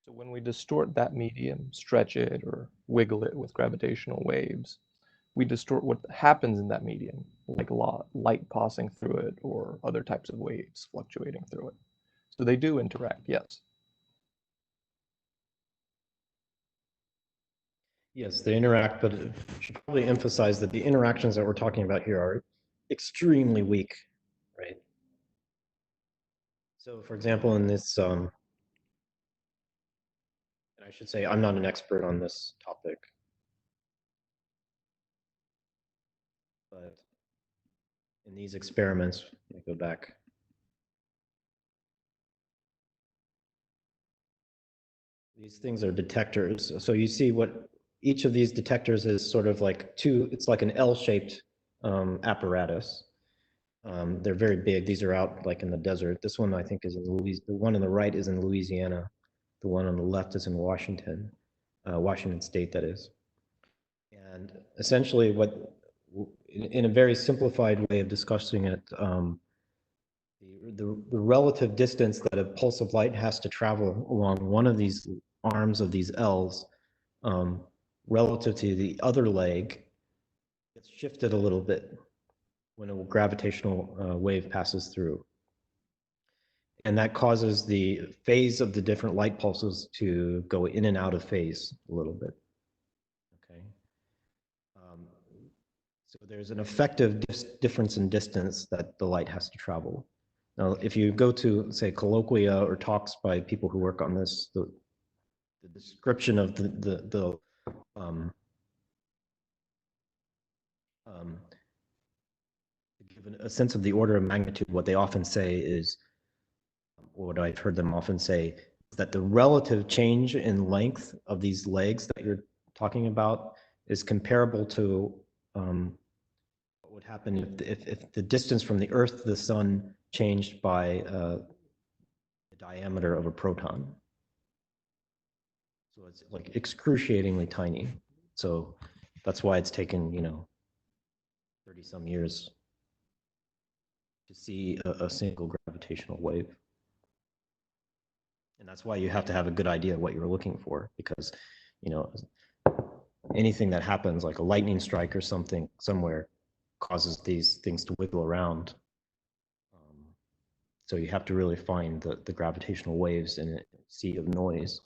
So when we distort that medium, stretch it, or wiggle it with gravitational waves, we distort what happens in that medium, like light passing through it or other types of waves fluctuating through it. So they do interact, yes. Yes, they interact, but I should probably emphasize that the interactions that we're talking about here are extremely weak, right? So for example, in this, and I should say I'm not an expert on this topic, but in these experiments, let me go back. These things are detectors. So you see what each of these detectors is sort of like it's like an L-shaped apparatus. They're very big. These are out like in the desert. This one I think is in Louisiana. The one on the right is in Louisiana. The one on the left is in Washington, Washington State, that is. And essentially what, in a very simplified way of discussing it, the relative distance that a pulse of light has to travel along one of these arms of these L's relative to the other leg gets shifted a little bit when a gravitational wave passes through. And that causes the phase of the different light pulses to go in and out of phase a little bit. Okay. So there's an effective difference in distance that the light has to travel. Now, if you go to, say, colloquia or talks by people who work on this, the description of to give a sense of the order of magnitude, what they often say is, or what I've heard them often say, is that the relative change in length of these legs that you're talking about is comparable to what would happen if the distance from the Earth to the Sun changed by the diameter of a proton. So it's like excruciatingly tiny. So that's why it's taken, 30 some years to see a single gravitational wave. And that's why you have to have a good idea of what you're looking for, because, anything that happens, like a lightning strike or something somewhere, causes these things to wiggle around. So you have to really find the gravitational waves in a sea of noise.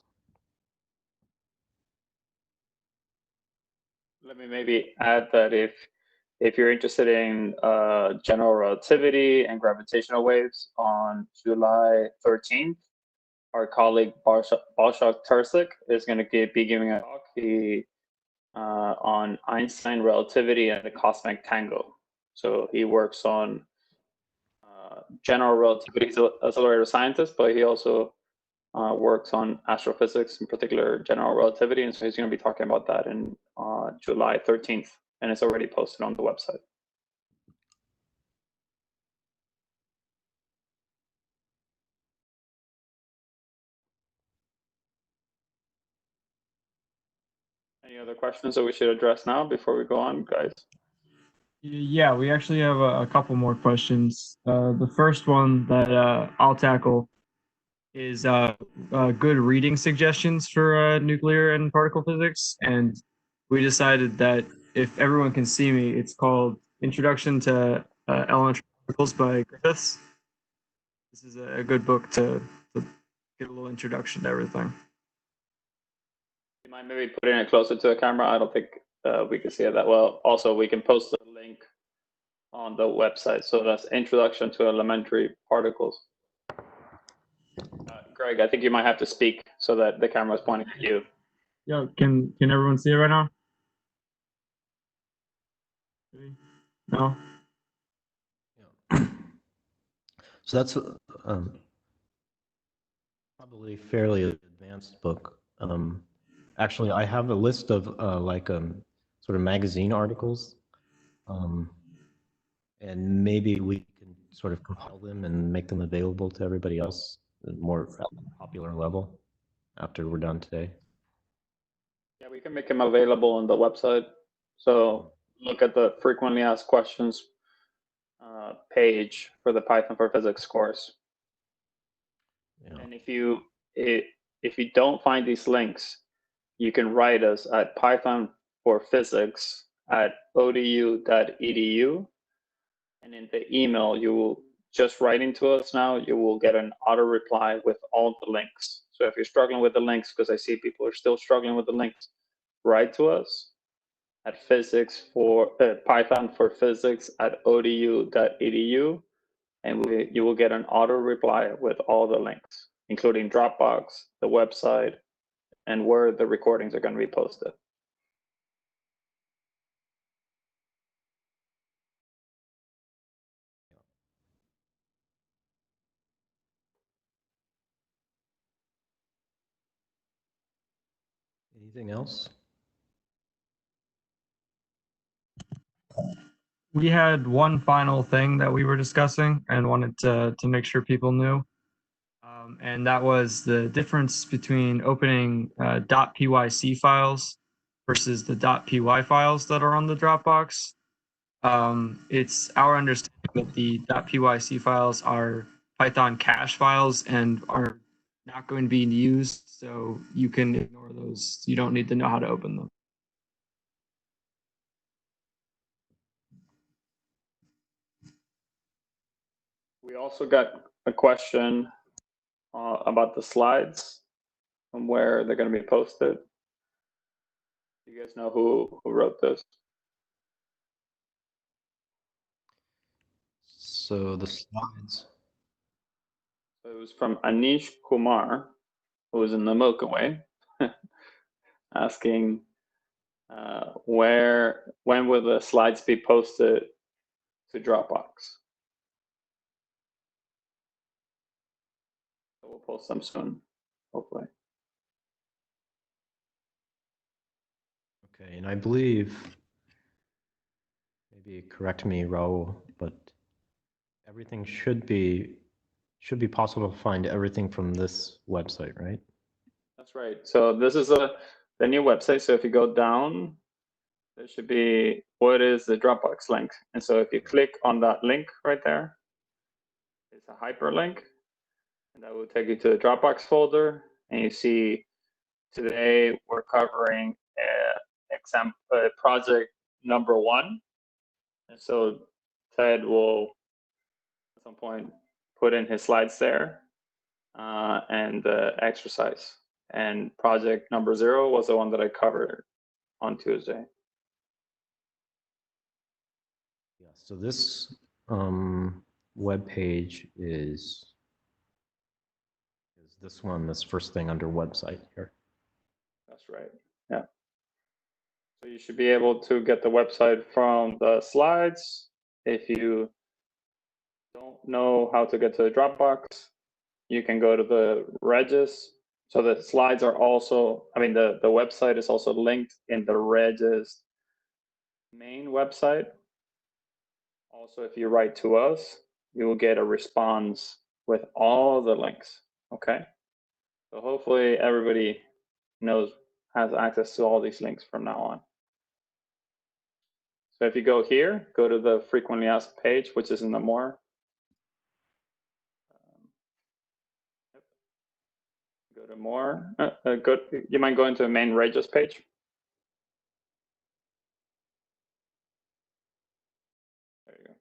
Let me maybe add that if you're interested in general relativity and gravitational waves, on July 13th, our colleague Balshak Tursik is going to be giving a talk on Einstein relativity and the cosmic tangle. So he works on general relativity. He's a accelerator scientist, but he also works on astrophysics, in particular general relativity, and so he's going to be talking about that in July 13th, and it's already posted on the website. Any other questions that we should address now before we go on, guys? Yeah, we actually have a couple more questions. The first one that I'll tackle is good reading suggestions for nuclear and particle physics. And we decided that if everyone can see me, it's called Introduction to Elementary Particles by Griffiths. This is a good book to get a little introduction to everything. You mind maybe putting it closer to the camera? I don't think we can see it that well. Also, we can post a link on the website. So that's Introduction to Elementary Particles. Greg, I think you might have to speak so that the camera is pointing at you. Yeah, can everyone see it right now? No? So that's probably a fairly advanced book. Actually, I have a list of sort of magazine articles, and maybe we can sort of compile them and make them available to everybody else at a more popular level after we're done today. Yeah, we can make them available on the website. So look at the frequently asked questions page for the Python for Physics course. Yeah. And if you don't find these links, you can write us at pythonforphysics@odu.edu, and in the email you will just write into us now. You will get an auto reply with all the links. So if you're struggling with the links, because I see people are still struggling with the links, write to us at pythonforphysics@odu.edu, and you will get an auto reply with all the links, including Dropbox, the website, and where the recordings are going to be posted. Anything else? We had one final thing that we were discussing and wanted to make sure people knew. And that was the difference between opening .pyc files versus the .py files that are on the Dropbox. It's our understanding that the .pyc files are Python cache files and are not going to be used, so you can ignore those. You don't need to know how to open them. We also got a question about the slides and where they're going to be posted. Do you guys know who wrote this? So the slides. So it was from Anish Kumar, who was in the Milky Way, asking when will the slides be posted to Dropbox? So we'll post them soon, hopefully. Okay, and I believe, maybe correct me, Raul, but everything should be possible to find everything from this website, right? That's right. So this is the new website. So if you go down, there should be what is the Dropbox link. And so if you click on that link right there, it's a hyperlink, and that will take you to the Dropbox folder. And you see today we're covering project number 1. And so Ted will at some point put in his slides there and the exercise. And project number 0 was the one that I covered on Tuesday. Yeah, so this web page is this one, this first thing under website here. That's right. Yeah. So you should be able to get the website from the slides. If you don't know how to get to the Dropbox, you can go to the REYES. So the slides are also, the website is also linked in the REYES main website. Also, if you write to us, you will get a response with all the links, okay? So hopefully everybody has access to all these links from now on. So if you go here, go to the frequently asked page, which is in the more. Go to more. You might go into the main REYES page. There you go.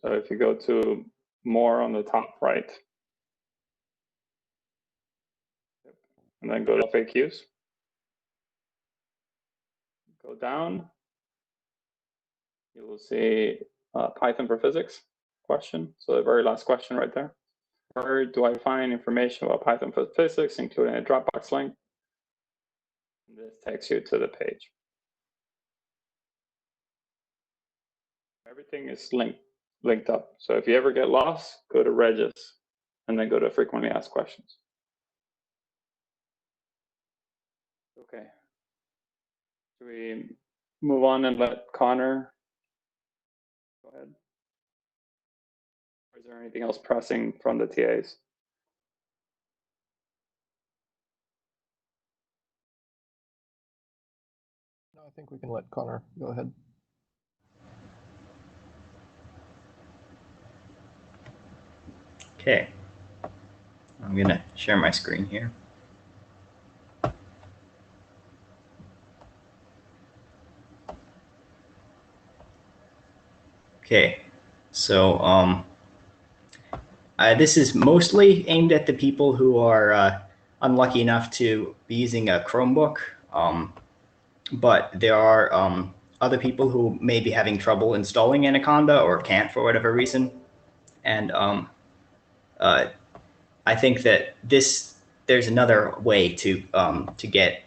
So if you go to more on the top right, and then go to FAQs. Go go down, you will see Python for physics question. So the very last question right there. Where do I find information about Python for physics, including a Dropbox link? And this takes you to the page. Everything is linked up. So if you ever get lost, go to REYES and then go to frequently asked questions. Okay. Should we move on and let Connor go ahead? Or is there anything else pressing from the TAs? No, I think we can let Connor go ahead. Okay, I'm gonna share my screen here. Okay, so this is mostly aimed at the people who are unlucky enough to be using a Chromebook, but there are other people who may be having trouble installing Anaconda or can't for whatever reason. And I think that there's another way to get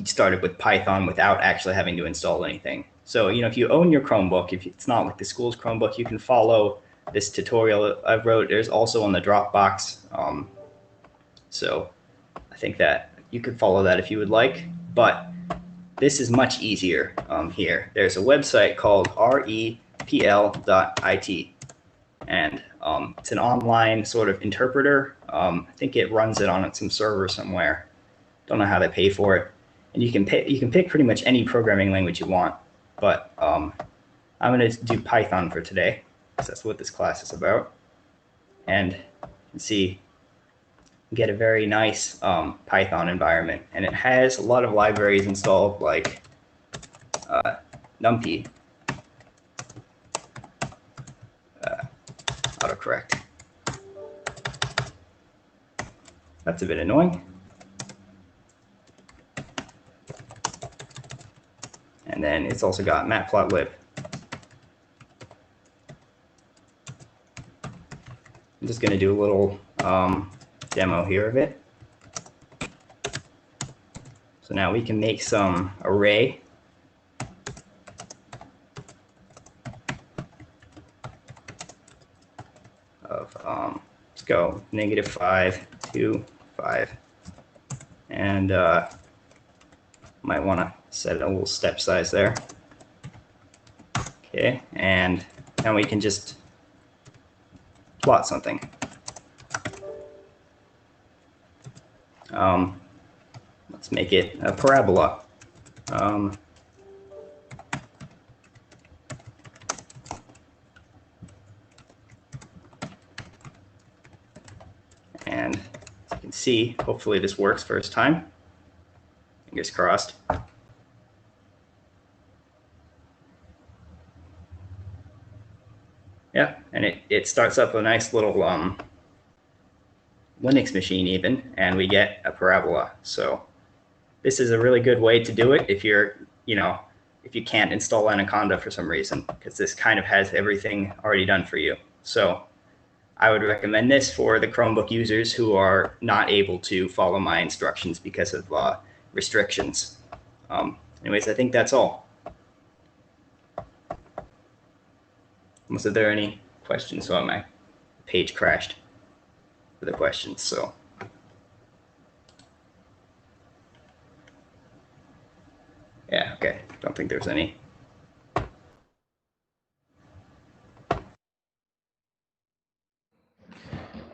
started with Python without actually having to install anything. So, if you own your Chromebook, if it's not like the school's Chromebook, you can follow this tutorial I wrote. There's also on the Dropbox. So I think that you could follow that if you would like, but this is much easier here. There's a website called repl.it, and it's an online sort of interpreter. I think it runs it on some server somewhere. Don't know how they pay for it. And you can pick pretty much any programming language you want, but I'm going to do Python for today, because that's what this class is about. And you can see, get a very nice Python environment, and it has a lot of libraries installed, like NumPy, autocorrect. That's a bit annoying. And then it's also got matplotlib. I'm just going to do a little demo here of it. So now we can make some array. Of let's go -5, 2, 5, and might want to set a little step size there. Okay, and now we can just plot something. Let's make it a parabola. And as you can see, hopefully this works first time. Fingers crossed. Yeah, and it starts up a nice little Linux machine even, and we get a parabola. So this is a really good way to do it if you're, if you can't install Anaconda for some reason, because this kind of has everything already done for you. So I would recommend this for the Chromebook users who are not able to follow my instructions because of restrictions. Anyways, I think that's all. Was there any questions? So my page crashed for the questions. So yeah, okay. Don't think there's any.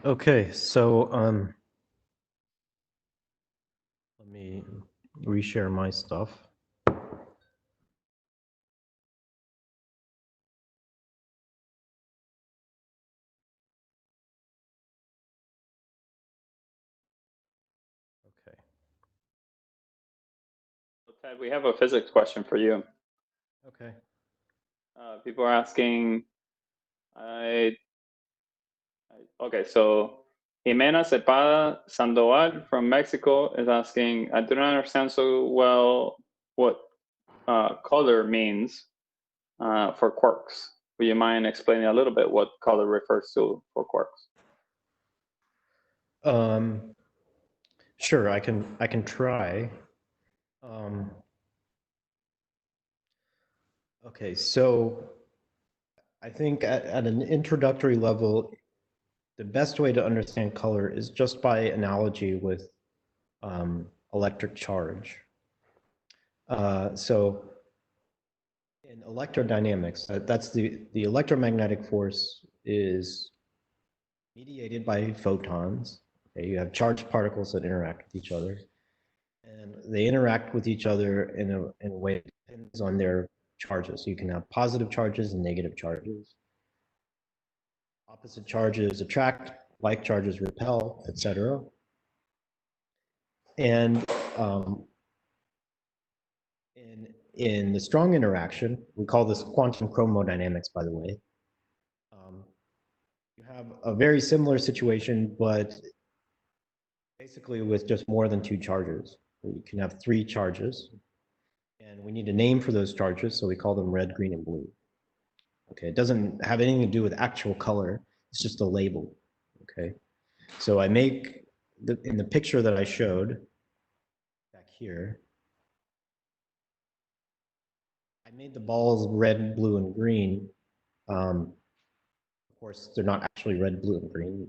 Okay, so let me reshare my stuff. Okay. Ted, we have a physics question for you. Okay. People are asking, okay, so Jimena Cepada Sandoval from Mexico is asking, I do not understand so well what color means for quarks. Would you mind explaining a little bit what color refers to for quarks? Sure, I can try. Okay, so I think at an introductory level, the best way to understand color is just by analogy with electric charge. So in electrodynamics, that's the electromagnetic force is mediated by photons. Okay, you have charged particles that interact with each other, and they interact with each other in a way that depends on their charges. You can have positive charges and negative charges. Opposite charges attract, like charges repel, etc. And in the strong interaction, we call this quantum chromodynamics, by the way. You have a very similar situation, but basically with just more than two charges. You can have three charges, and we need a name for those charges, so we call them red, green, and blue. Okay, it doesn't have anything to do with actual color, it's just a label. Okay, so I make, in the picture that I showed back here, I made the balls red, blue, and green. Of course, they're not actually red, blue, and green.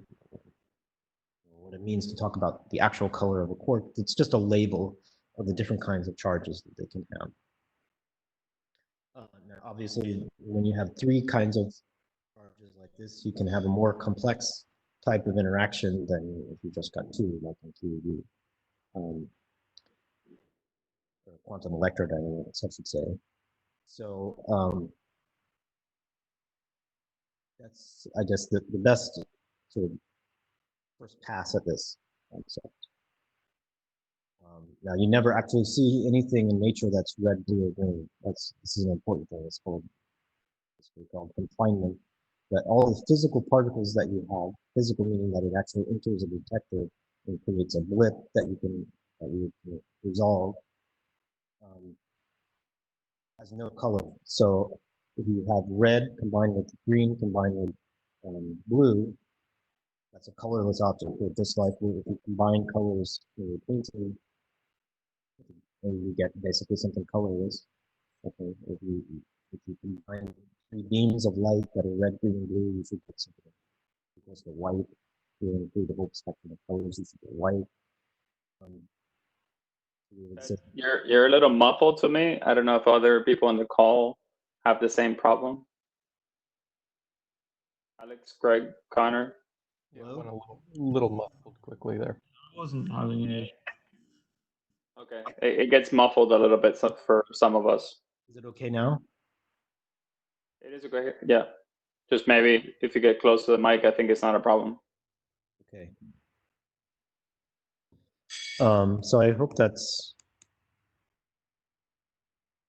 What it means to talk about the actual color of a quark, it's just a label of the different kinds of charges that they can have. Now, obviously, when you have three kinds of charges like this, you can have a more complex type of interaction than if you just got two, like in QED. Quantum electrodynamics, I should say. So that's, I guess, the best sort of first pass at this concept. Now, you never actually see anything in nature that's red, blue, or green. This is an important thing. It's called confinement. That all the physical particles that you have, physical meaning that it actually enters a detector and creates a blip that you can resolve, has no color. So if you have red combined with green combined with blue, that's a colorless object. Just like if you combine colors in a painting, and you get basically something colorless. Okay, if you combine three beams of light that are red, green, and blue, you should get something. Because the white, you include the whole spectrum of colors, you should get white. You're a little muffled to me. I don't know if other people on the call have the same problem. Alex, Greg, Connor. Yeah, went a little muffled quickly there. I wasn't having any. Okay, it gets muffled a little bit for some of us. Is it okay now? It is okay. Yeah, just maybe if you get close to the mic, I think it's not a problem. Okay. So I hope that's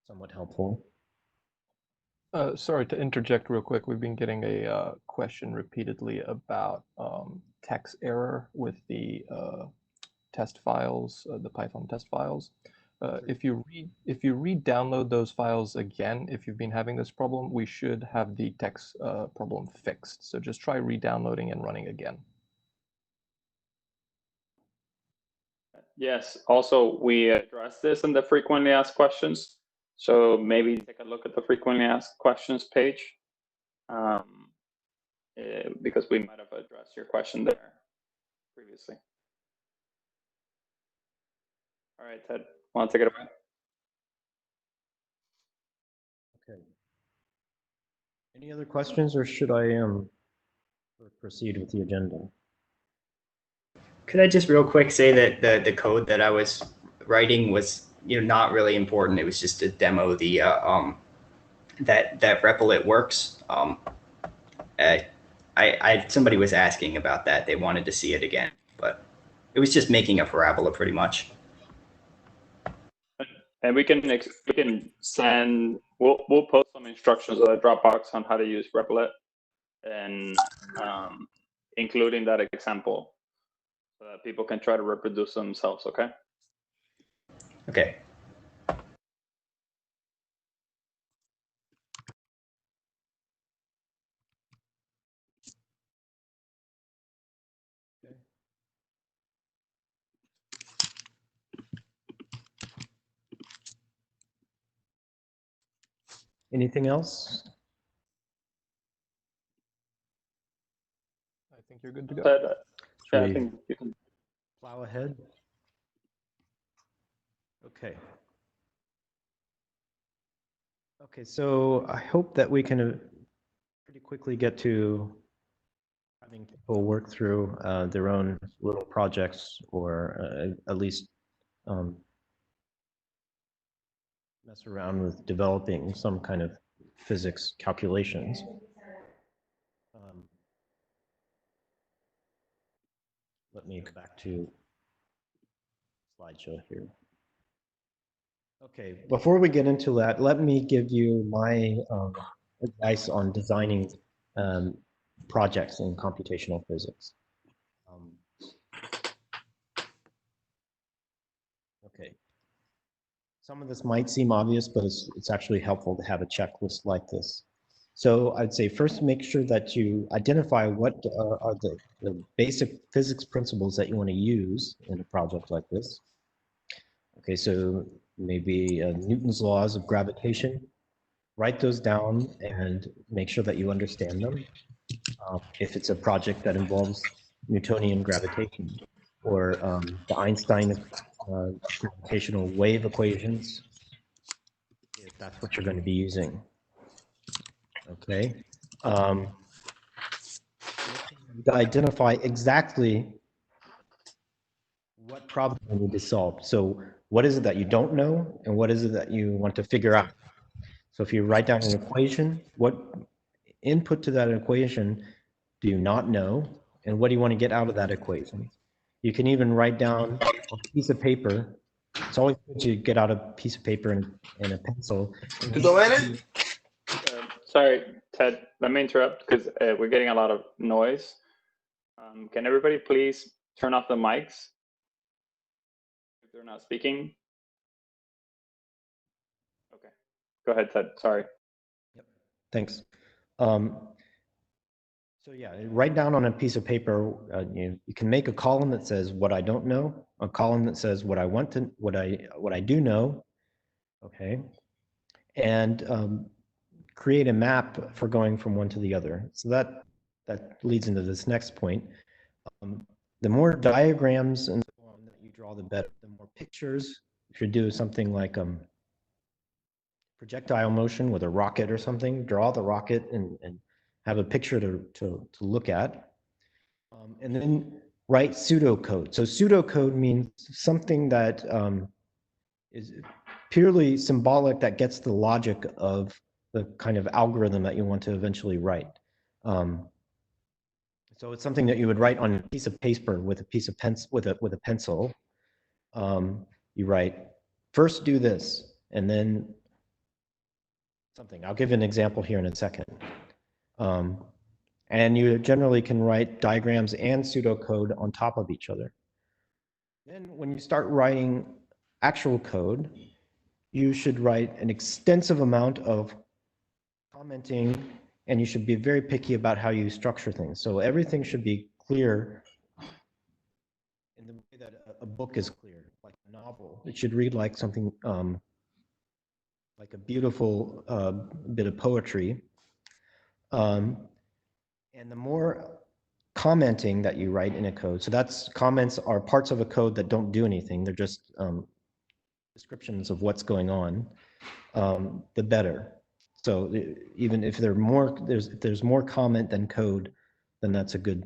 somewhat helpful. Sorry to interject real quick. We've been getting a question repeatedly about text error with the test files, the Python test files. If you re-download those files again, if you've been having this problem, we should have the text problem fixed. So just try re-downloading and running again. Yes. Also, we address this in the frequently asked questions. So maybe take a look at the frequently asked questions page, because we might have addressed your question there previously. All right, Ted, want to take it away? Okay. Any other questions, or should I proceed with the agenda? Could I just real quick say that the code that I was writing was not really important. It was just to demo the that Replit works. Somebody was asking about that. They wanted to see it again, but it was just making a parabola pretty much. And we can send. We'll post some instructions on the Dropbox on how to use Replit, and including that example, so that people can try to reproduce themselves. Okay. Okay. Anything else? I think you're good to go. Yeah, I we think you can. plow ahead? Okay. Okay, so I hope that we can pretty quickly get to having people work through their own little projects, or at least mess around with developing some kind of physics calculations. Let me go back to slideshow here. Okay, before we get into that, let me give you my advice on designing projects in computational physics. Okay, some of this might seem obvious, but it's actually helpful to have a checklist like this. So I'd say first make sure that you identify what are the basic physics principles that you want to use in a project like this. Okay, so maybe Newton's laws of gravitation. Write those down and make sure that you understand them. If it's a project that involves Newtonian gravitation, or the Einstein gravitational wave equations, if that's what you're going to be using. Okay. Identify exactly what problem you need to solve. So what is it that you don't know, and what is it that you want to figure out? So if you write down an equation, what input to that equation do you not know, and what do you want to get out of that equation? You can even write down on a piece of paper. It's always good to get out a piece of paper and a pencil. Sorry, Ted, let me interrupt because we're getting a lot of noise. Can everybody please turn off the mics if they're not speaking? Okay, go ahead, Ted, sorry. Yep, thanks. So yeah, write down on a piece of paper. You can make a column that says what I don't know, a column that says what I want to, what I do know. Okay, and create a map for going from one to the other. So that leads into this next point. The more diagrams and so on that you draw, the better. The more pictures. If you do something like projectile motion with a rocket or something, draw the rocket and have a picture to look at. And then write pseudocode. So pseudocode means something that is purely symbolic, that gets the logic of the kind of algorithm that you want to eventually write. So it's something that you would write on a piece of paper with a piece of with a pencil. You write, first do this, and then something. I'll give you an example here in a second. And you generally can write diagrams and pseudocode on top of each other. Then when you start writing actual code, you should write an extensive amount of commenting, and you should be very picky about how you structure things. So everything should be clear in the way that a book is clear, like a novel. It should read like something, like a beautiful bit of poetry. And the more commenting that you write in a code, so that's comments are parts of a code that don't do anything. They're just descriptions of what's going on, the better. So even if there's more comment than code, then that's a good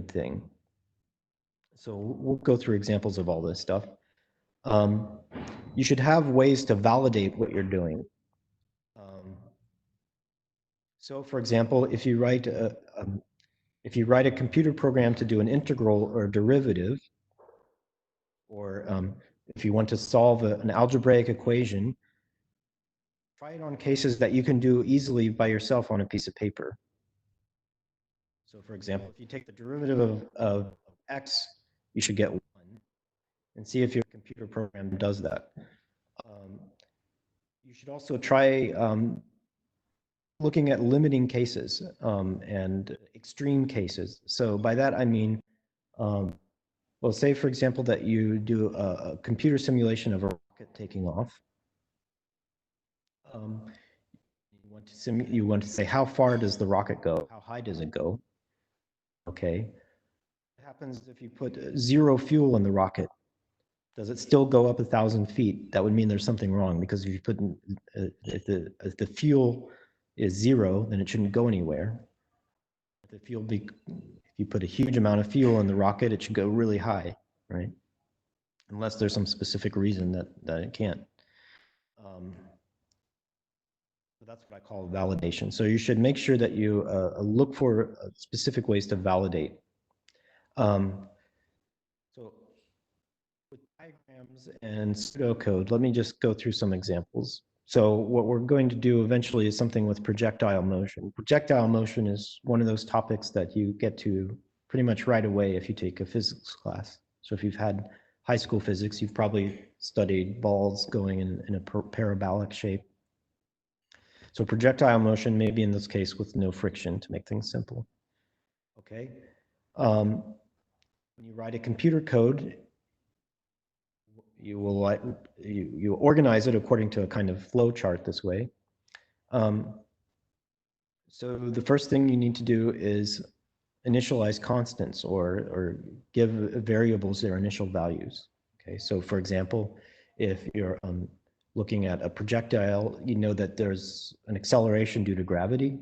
thing. So we'll go through examples of all this stuff. You should have ways to validate what you're doing. So for example, if you write a computer program to do an integral or derivative, or if you want to solve an algebraic equation, try it on cases that you can do easily by yourself on a piece of paper. So for example, if you take the derivative of x, you should get 1, and see if your computer program does that. You should also try looking at limiting cases and extreme cases. So by that I mean, well, say for example that you do a computer simulation of a rocket taking off. you want to say, how far does the rocket go? How high does it go? Okay. What happens if you put 0 fuel in the rocket? Does it still go up 1,000 feet? That would mean there's something wrong, because if you put if the fuel is 0, then it shouldn't go anywhere. If you put a huge amount of fuel in the rocket, it should go really high, right? Unless there's some specific reason that it can't. So that's what I call validation. So you should make sure that you look for specific ways to validate. So with diagrams and pseudocode, let me just go through some examples. So what we're going to do eventually is something with projectile motion. Projectile motion is one of those topics that you get to pretty much right away if you take a physics class. So if you've had high school physics, you've probably studied balls going in a parabolic shape. So projectile motion may be in this case with no friction, to make things simple. Okay. When you write a computer code, you will you organize it according to a kind of flow chart this way. So the first thing you need to do is initialize constants, or give variables their initial values. Okay. So for example, if you're looking at a projectile, you know that there's an acceleration due to gravity.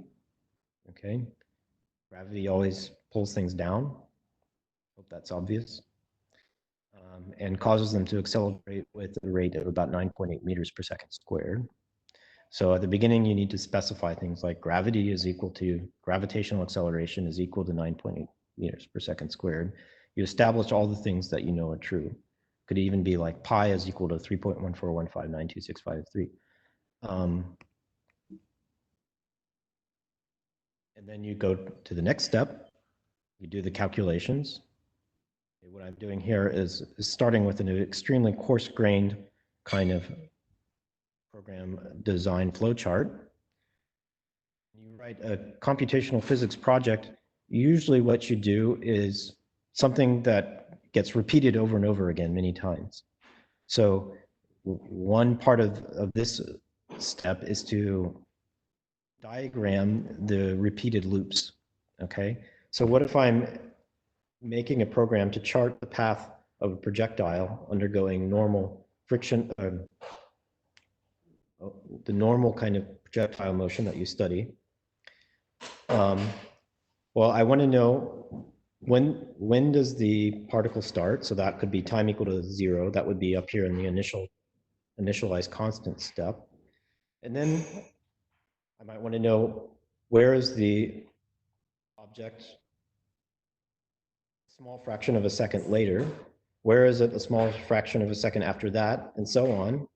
Okay. Gravity always pulls things down. Hope that's obvious. And causes them to accelerate with a rate of about 9.8 meters per second squared. So at the beginning, you need to specify things like gravity is equal to, gravitational acceleration is equal to 9.8 meters per second squared. You establish all the things that you know are true. Could even be like pi is equal to 3.141592653. And then you go to the next step. You do the calculations. What I'm doing here is starting with an extremely coarse-grained kind of program design flowchart. You write a computational physics project. Usually what you do is something that gets repeated over and over again many times. So one part of this step is to diagram the repeated loops, okay? So what if I'm making a program to chart the path of a projectile undergoing normal friction, the normal kind of projectile motion that you study. Well, I want to know when does the particle start? So that could be time equal to 0. That would be up here in the initialize constant step. And then I might want to know, where is the object small fraction of a second later? Where is it a small fraction of a second after that? And so on.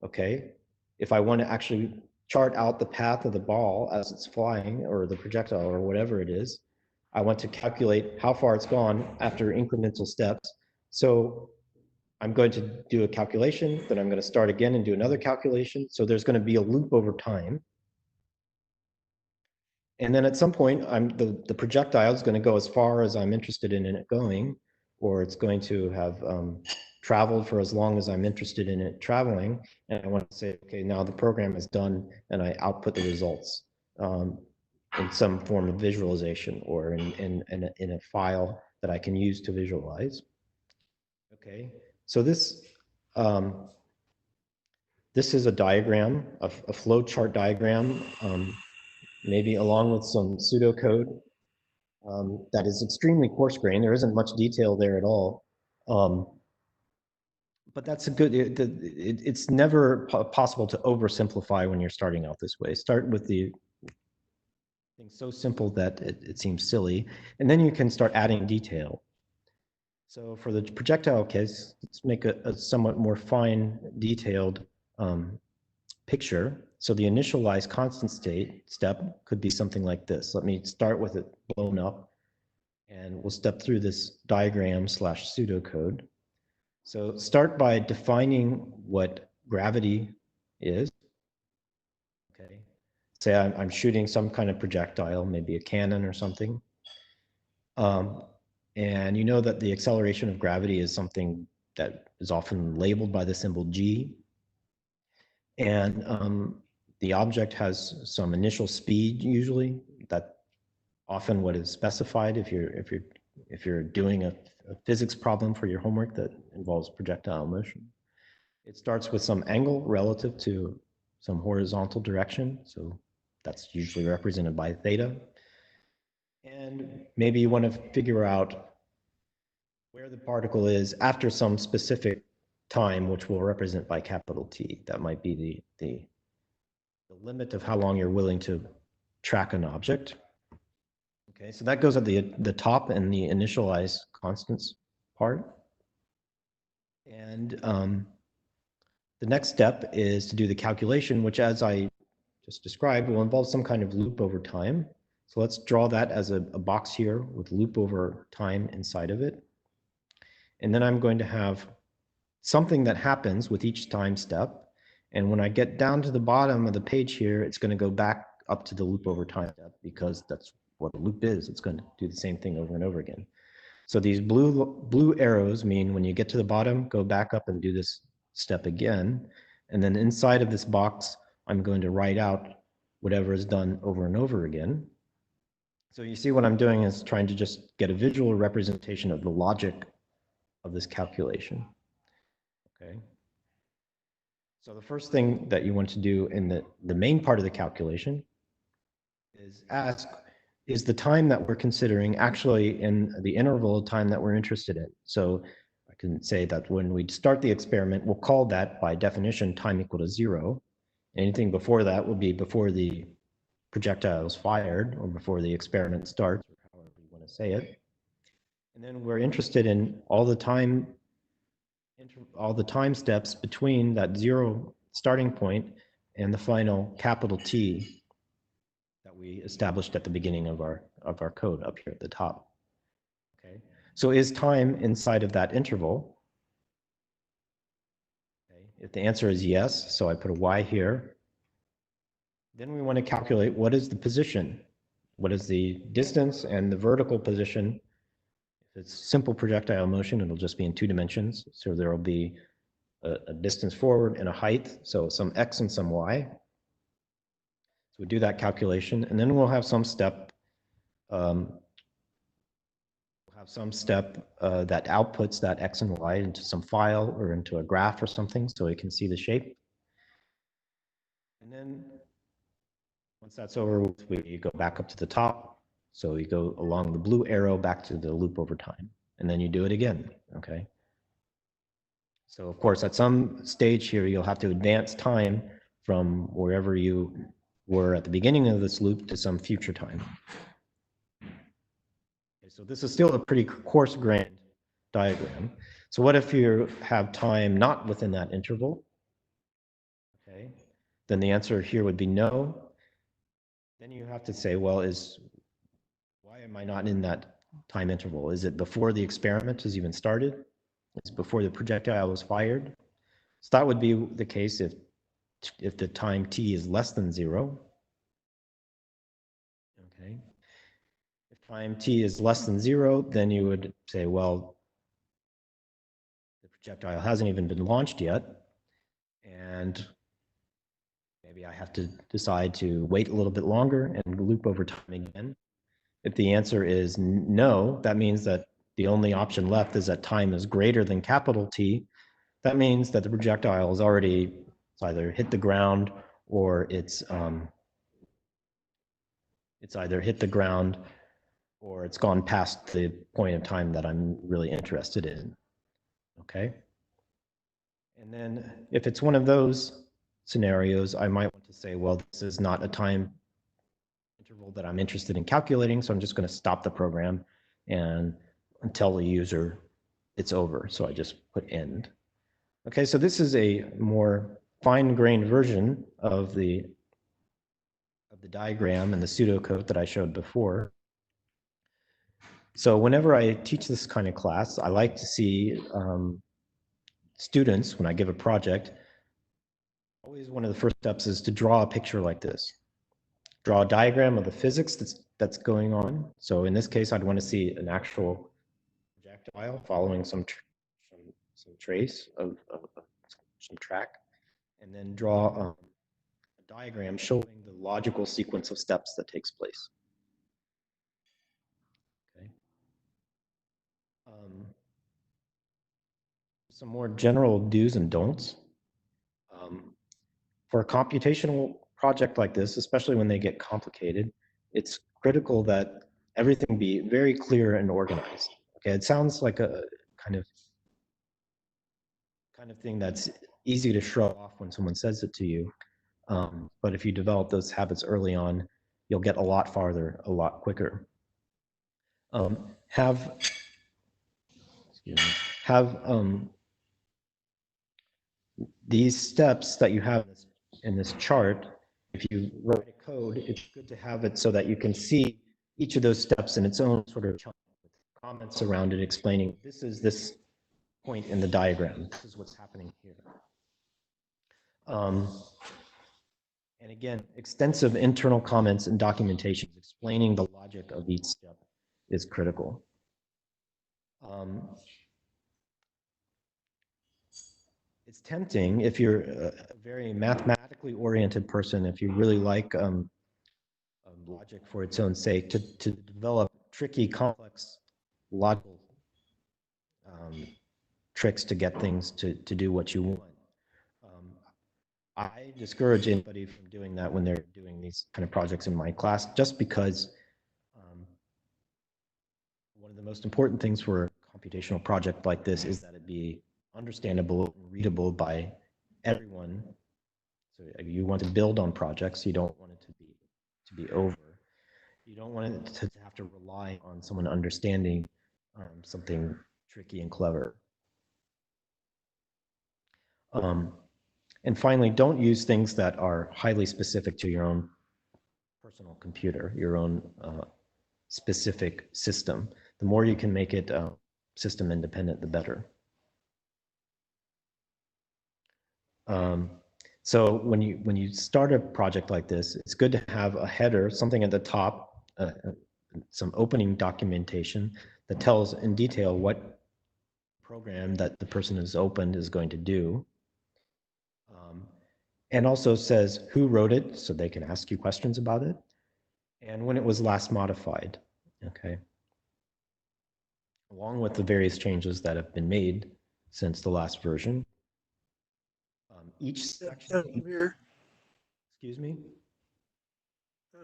Okay. If I want to actually chart out the path of the ball as it's flying, or the projectile, or whatever it is, I want to calculate how far it's gone after incremental steps. So I'm going to do a calculation, then I'm going to start again and do another calculation. So there's going to be a loop over time. And then at some point, the projectile is going to go as far as I'm interested in it going, or it's going to have traveled for as long as I'm interested in it traveling. And I want to say, okay, now the program is done, and I output the results in some form of visualization, or in a file that I can use to visualize. Okay, so this is a diagram, a flow chart diagram, maybe along with some pseudocode that is extremely coarse-grained. There isn't much detail there at all. But that's a good, it's never possible to oversimplify when you're starting out this way. Start with the thing so simple that it seems silly, and then you can start adding detail. So for the projectile case, let's make a somewhat more fine, detailed picture. So the initialize constant state step could be something like this. Let me start with it blown up, and we'll step through this diagram / pseudocode. So start by defining what gravity is. Okay. Say I'm shooting some kind of projectile, maybe a cannon or something. And you know that the acceleration of gravity is something that is often labeled by the symbol g. And the object has some initial speed usually. That's often what is specified if you're doing a physics problem for your homework that involves projectile motion. It starts with some angle relative to some horizontal direction, so that's usually represented by theta. And maybe you want to figure out where the particle is after some specific time, which we'll represent by capital T. That might be the limit of how long you're willing to track an object. Okay, so that goes at the top in the initialize constants part. And the next step is to do the calculation, which, as I just described, will involve some kind of loop over time. So let's draw that as a box here with loop over time inside of it. And then I'm going to have something that happens with each time step. And when I get down to the bottom of the page here, it's going to go back up to the loop over time step, because that's what a loop is. It's going to do the same thing over and over again. So these blue arrows mean when you get to the bottom, go back up and do this step again. And then inside of this box, I'm going to write out whatever is done over and over again. So you see what I'm doing is trying to just get a visual representation of the logic of this calculation. Okay. So the first thing that you want to do in the main part of the calculation is ask, is the time that we're considering actually in the interval of time that we're interested in? So I can say that when we start the experiment, we'll call that by definition time equal to 0. Anything before that would be before the projectile is fired or before the experiment starts, or however you want to say it. And then we're interested in all the time steps between that 0 starting point and the final capital T that we established at the beginning of our code up here at the top. Okay, so is time inside of that interval? Okay. If the answer is yes, so I put a y here. Then we want to calculate what is the position, what is the distance and the vertical position. If it's simple projectile motion, it'll just be in 2 dimensions. So there will be a distance forward and a height, so some x and some y. So we do that calculation, and then we'll have some step that outputs that x and y into some file or into a graph or something, so we can see the shape. And then once that's over, we go back up to the top. So you go along the blue arrow back to the loop over time, and then you do it again. Okay. So of course, at some stage here, you'll have to advance time from wherever you were at the beginning of this loop to some future time. Okay, so this is still a pretty coarse-grained diagram. So what if you have time not within that interval? Okay, then the answer here would be no. Then you have to say, well, why am I not in that time interval? Is it before the experiment has even started? Is it before the projectile was fired? So that would be the case if the time t is less than 0. Okay. If time t is less than 0, then you would say, well, the projectile hasn't even been launched yet, and maybe I have to decide to wait a little bit longer and loop over time again. If the answer is no, that means that the only option left is that time is greater than capital T. That means that the projectile has already either hit the ground or it's either hit the ground or it's gone past the point of time that I'm really interested in. Okay. And then if it's one of those scenarios, I might want to say, well, this is not a time interval that I'm interested in calculating, so I'm just going to stop the program and tell the user it's over. So I just put end. Okay, so this is a more fine-grained version of the diagram and the pseudocode that I showed before. So whenever I teach this kind of class, I like to see students, when I give a project, always one of the first steps is to draw a picture like this. Draw a diagram of the physics that's going on. So in this case, I'd want to see an actual projectile following some trace of some track, and then draw a diagram showing the logical sequence of steps that takes place. Okay. Some more general do's and don'ts. For a computational project like this, especially when they get complicated, it's critical that everything be very clear and organized. Okay, it sounds like a kind of thing that's easy to shrug off when someone says it to you. But if you develop those habits early on, you'll get a lot farther, a lot quicker. Have these steps that you have in this chart. If you write a code, it's good to have it so that you can see each of those steps in its own sort of chunk with comments around it explaining this is this point in the diagram. This is what's happening here. And again, extensive internal comments and documentation explaining the logic of each step is critical. It's tempting if you're a very mathematically oriented person, if you really like logic for its own sake, to develop tricky, complex, logical tricks to get things to do what you want. I discourage anybody from doing that when they're doing these kind of projects in my class, just because one of the most important things for a computational project like this is that it be understandable and readable by everyone. So you want to build on projects, you don't want it to be over. You don't want it to have to rely on someone understanding something tricky and clever. And finally, don't use things that are highly specific to your own personal computer, your own specific system. The more you can make it system independent, the better. So when you start a project like this, it's good to have a header, something at the top, some opening documentation that tells in detail what program that the person has opened is going to do. And also says who wrote it, so they can ask you questions about it, and when it was last modified, okay? Along with the various changes that have been made since the last version. Each section here. Excuse me?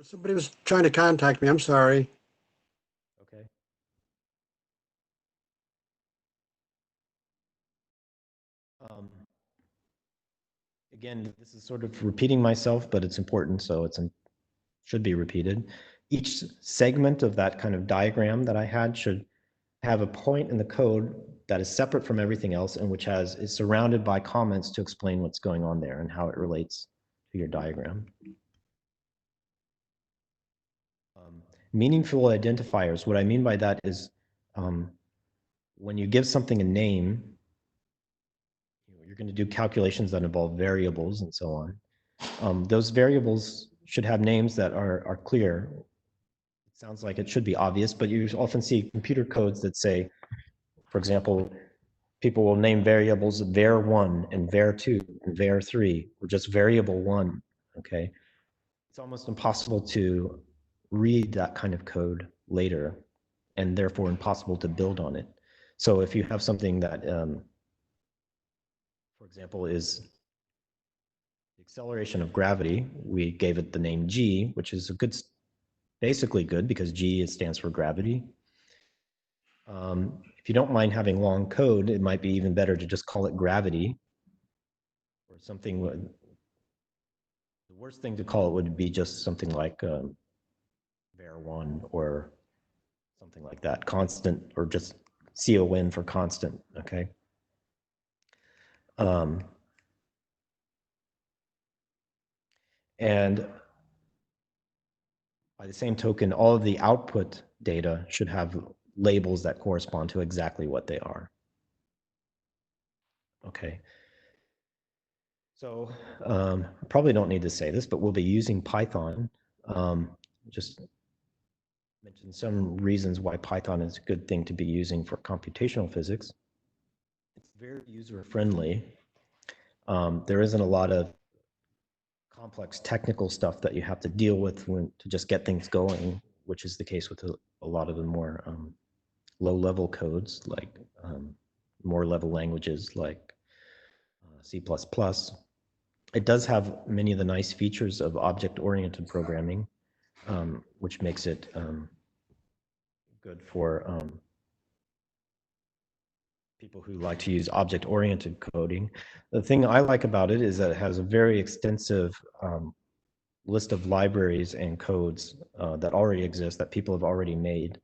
Somebody was trying to contact me. I'm sorry. Okay. Again, this is sort of repeating myself, but it's important, so it should be repeated. Each segment of that kind of diagram that I had should have a point in the code that is separate from everything else and which is surrounded by comments to explain what's going on there and how it relates to your diagram. Meaningful identifiers. What I mean by that is when you give something a name, you're going to do calculations that involve variables and so on. Those variables should have names that are clear. It sounds like it should be obvious, but you often see computer codes that say, for example, people will name variables var1 and var2 and var3, or just variable1, okay? It's almost impossible to read that kind of code later, and therefore impossible to build on it. So if you have something that, for example, is the acceleration of gravity, we gave it the name g, which is basically good because g stands for gravity. If you don't mind having long code, it might be even better to just call it gravity, or something. The worst thing to call it would be just something like var1 or something like that, constant, or just CON for constant, okay? And by the same token, all of the output data should have labels that correspond to exactly what they are. Okay. So probably don't need to say this, but we'll be using Python. Just mention some reasons why Python is a good thing to be using for computational physics. It's very user-friendly. There isn't a lot of complex technical stuff that you have to deal with to just get things going, which is the case with a lot of the more low-level codes, like more level languages like C++. It does have many of the nice features of object-oriented programming, which makes it good for people who like to use object-oriented coding. The thing I like about it is that it has a very extensive list of libraries and codes that already exist, that people have already made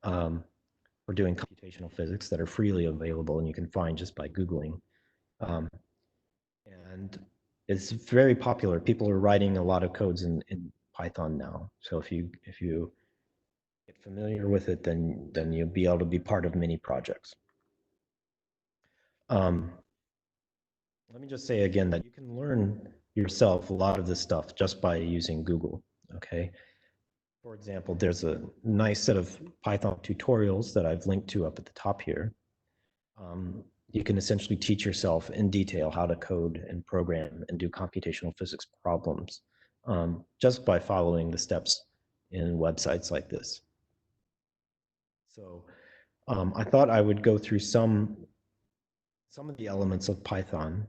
for doing computational physics, that are freely available and you can find just by Googling. And it's very popular. People are writing a lot of codes in Python now. So if you get familiar with it, then you'll be able to be part of many projects. Let me just say again that you can learn yourself a lot of this stuff just by using Google, okay? For example, there's a nice set of Python tutorials that I've linked to up at the top here. You can essentially teach yourself in detail how to code and program and do computational physics problems just by following the steps in websites like this. So I thought I would go through some of the elements of Python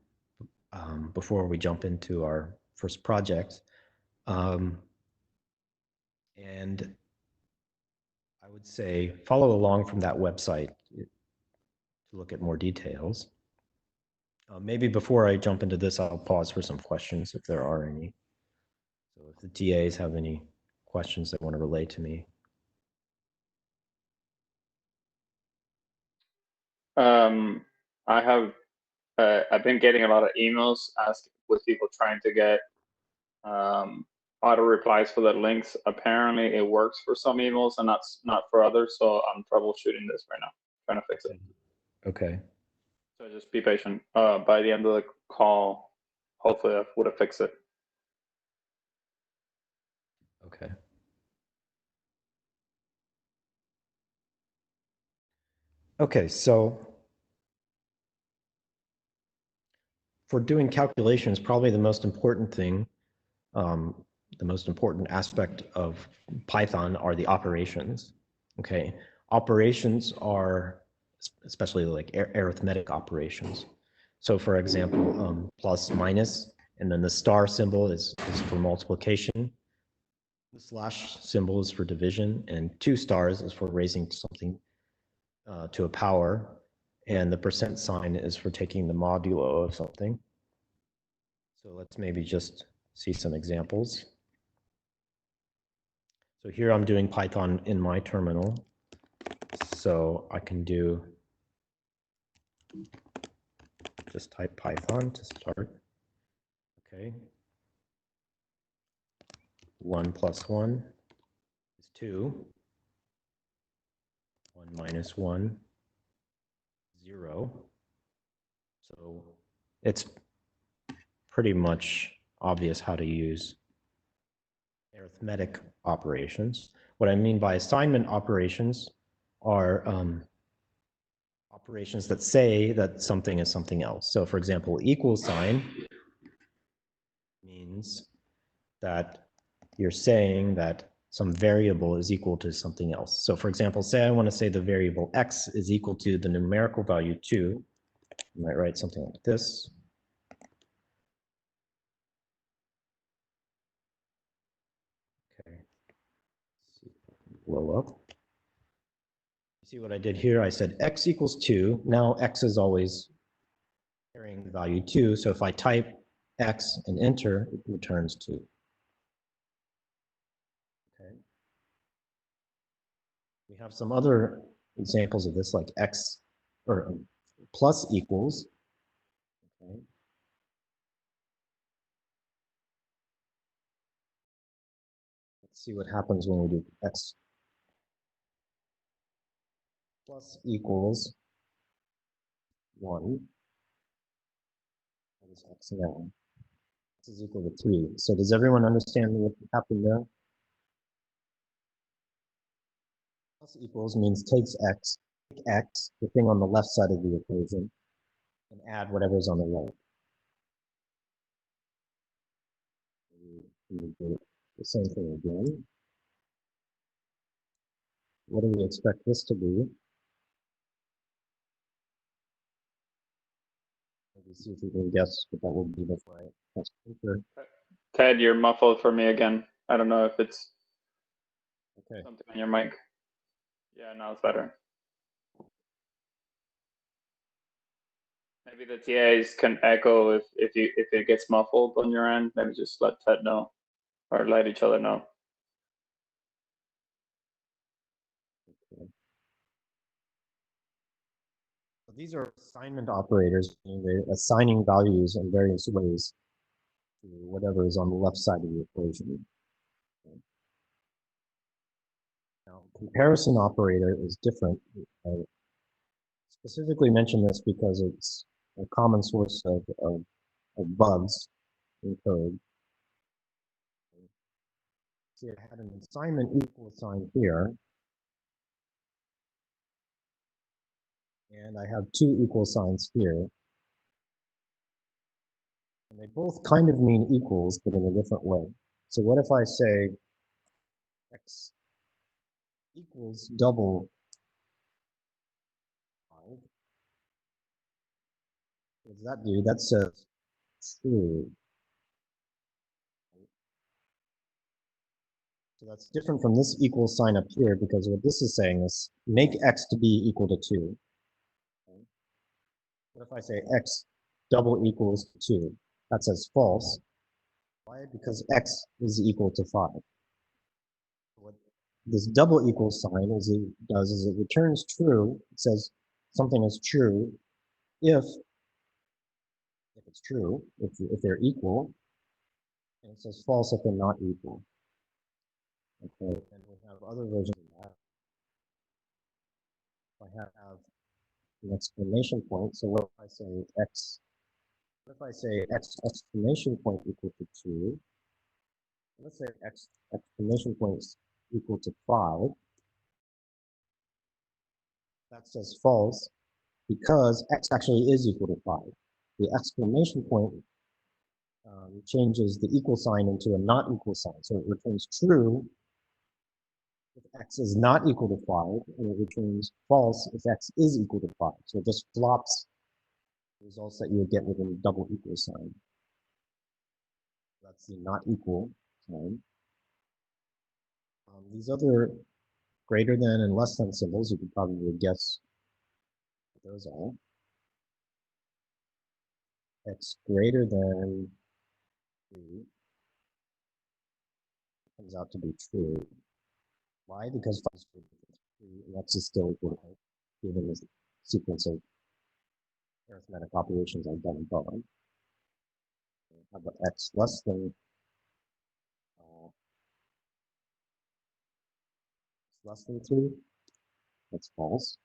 before we jump into our first project. And I would say follow along from that website to look at more details. Maybe before I jump into this, I'll pause for some questions if there are any. So if the TAs have any questions they want to relay to me. I've been getting a lot of emails with people trying to get auto replies for the links. Apparently it works for some emails and not for others. So I'm troubleshooting this right now, trying to fix it. Okay. So just be patient. By the end of the call, hopefully I would have fixed it. Okay. Okay, so for doing calculations, probably the most important thing, the most important aspect of Python are the operations. Okay, operations are especially like arithmetic operations. So for example, plus, minus, and then the star symbol is for multiplication. The slash symbol is for division, and 2 stars is for raising something to a power, and the percent sign is for taking the modulo of something. So let's maybe just see some examples. So here I'm doing Python in my terminal. So I can just type Python to start. Okay. 1 plus 1 is 2. 1 minus 1, 0. So it's pretty much obvious how to use arithmetic operations. What I mean by assignment operations are operations that say that something is something else. So for example, equal sign means that you're saying that some variable is equal to something else. So for example, say I want to say the variable x is equal to the numerical value 2. I might write something like this. Okay. Blow up. See what I did here? I said x equals 2. Now x is always carrying the value 2. So if I type x and enter, it returns 2. Okay. We have some other examples of this, like x or plus equals. Okay. Let's see what happens when we do x plus equals 1. What is x now? X is equal to 3. So does everyone understand what happened there? Plus equals means takes x, the thing on the left side of the equation, and add whatever's on the right. And we do the same thing again. What do we expect this to be? Maybe see if we can guess what that will be before I press enter. Ted, you're muffled for me again. I don't know if it's Okay. something on your mic. Yeah, now it's better. Maybe the TAs can echo if it gets muffled on your end. Maybe just let Ted know or let each other know. Okay. So these are assignment operators, meaning they're assigning values in various ways to whatever is on the left side of the equation. Okay. Now, comparison operator is different. I specifically mention this because it's a common source of bugs in code. See, I had an assignment equal sign here, and I have two equal signs here. And they both kind of mean equals, but in a different way. So what if I say x equals double 5? What does that do? That says true. So that's different from this equal sign up here, because what this is saying is make x to be equal to 2. Okay. What if I say x double equals 2? That says false. Why? Because x is equal to 5. What this double equal sign does is it returns true. It says something is true if it's true, if they're equal, and it says false if they're not equal. Okay, and we have other versions of that. If I have an exclamation point, so what if I say x? What if I say x exclamation point equal to 2? Let's say x exclamation point is equal to 5. That says false because x actually is equal to 5. The exclamation point changes the equal sign into a not equal sign. So it returns true if x is not equal to 5, and it returns false if x is equal to 5. So it just flops the results that you would get with a double equal sign. That's the not equal sign. These other greater than and less than symbols, you could probably guess what those are. X greater than 3 comes out to be true. Why? Because 5 is greater than 3, and x is still equal to 5, given the sequence of arithmetic operations I've done above. How about x less than 3? That's false.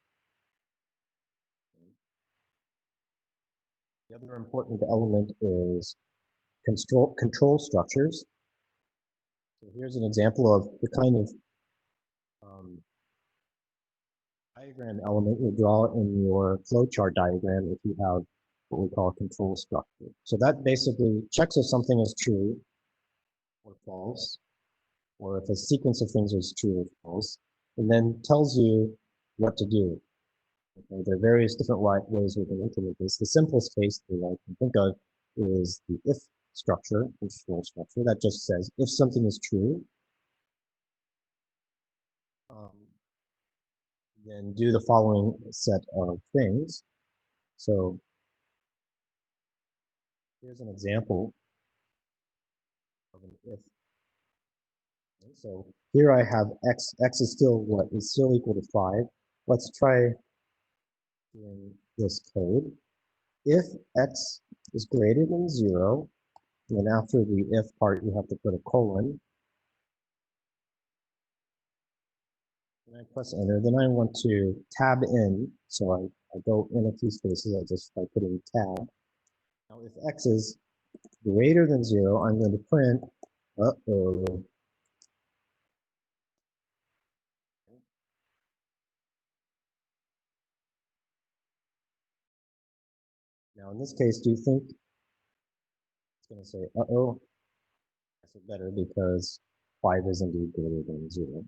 The other important element is control structures. So here's an example of the kind of diagram element you draw in your flowchart diagram if you have what we call a control structure. So that basically checks if something is true or false, or if a sequence of things is true or false, and then tells you what to do. Okay, there are various different ways we can implement this. The simplest case that I can think of is the if structure, control structure, that just says if something is true, then do the following set of things. So here's an example of an if. Okay, so here I have x. X is still what? It's still equal to 5. Let's try doing this code. If x is greater than 0, and then after the if part, you have to put a colon. And I press enter. Then I want to tab in. So I go in a few spaces. I just by putting tab. Now, if x is greater than 0, I'm going to print, uh-oh. Now, in this case, do you think it's going to say, uh-oh? it better because 5 is indeed greater than 0.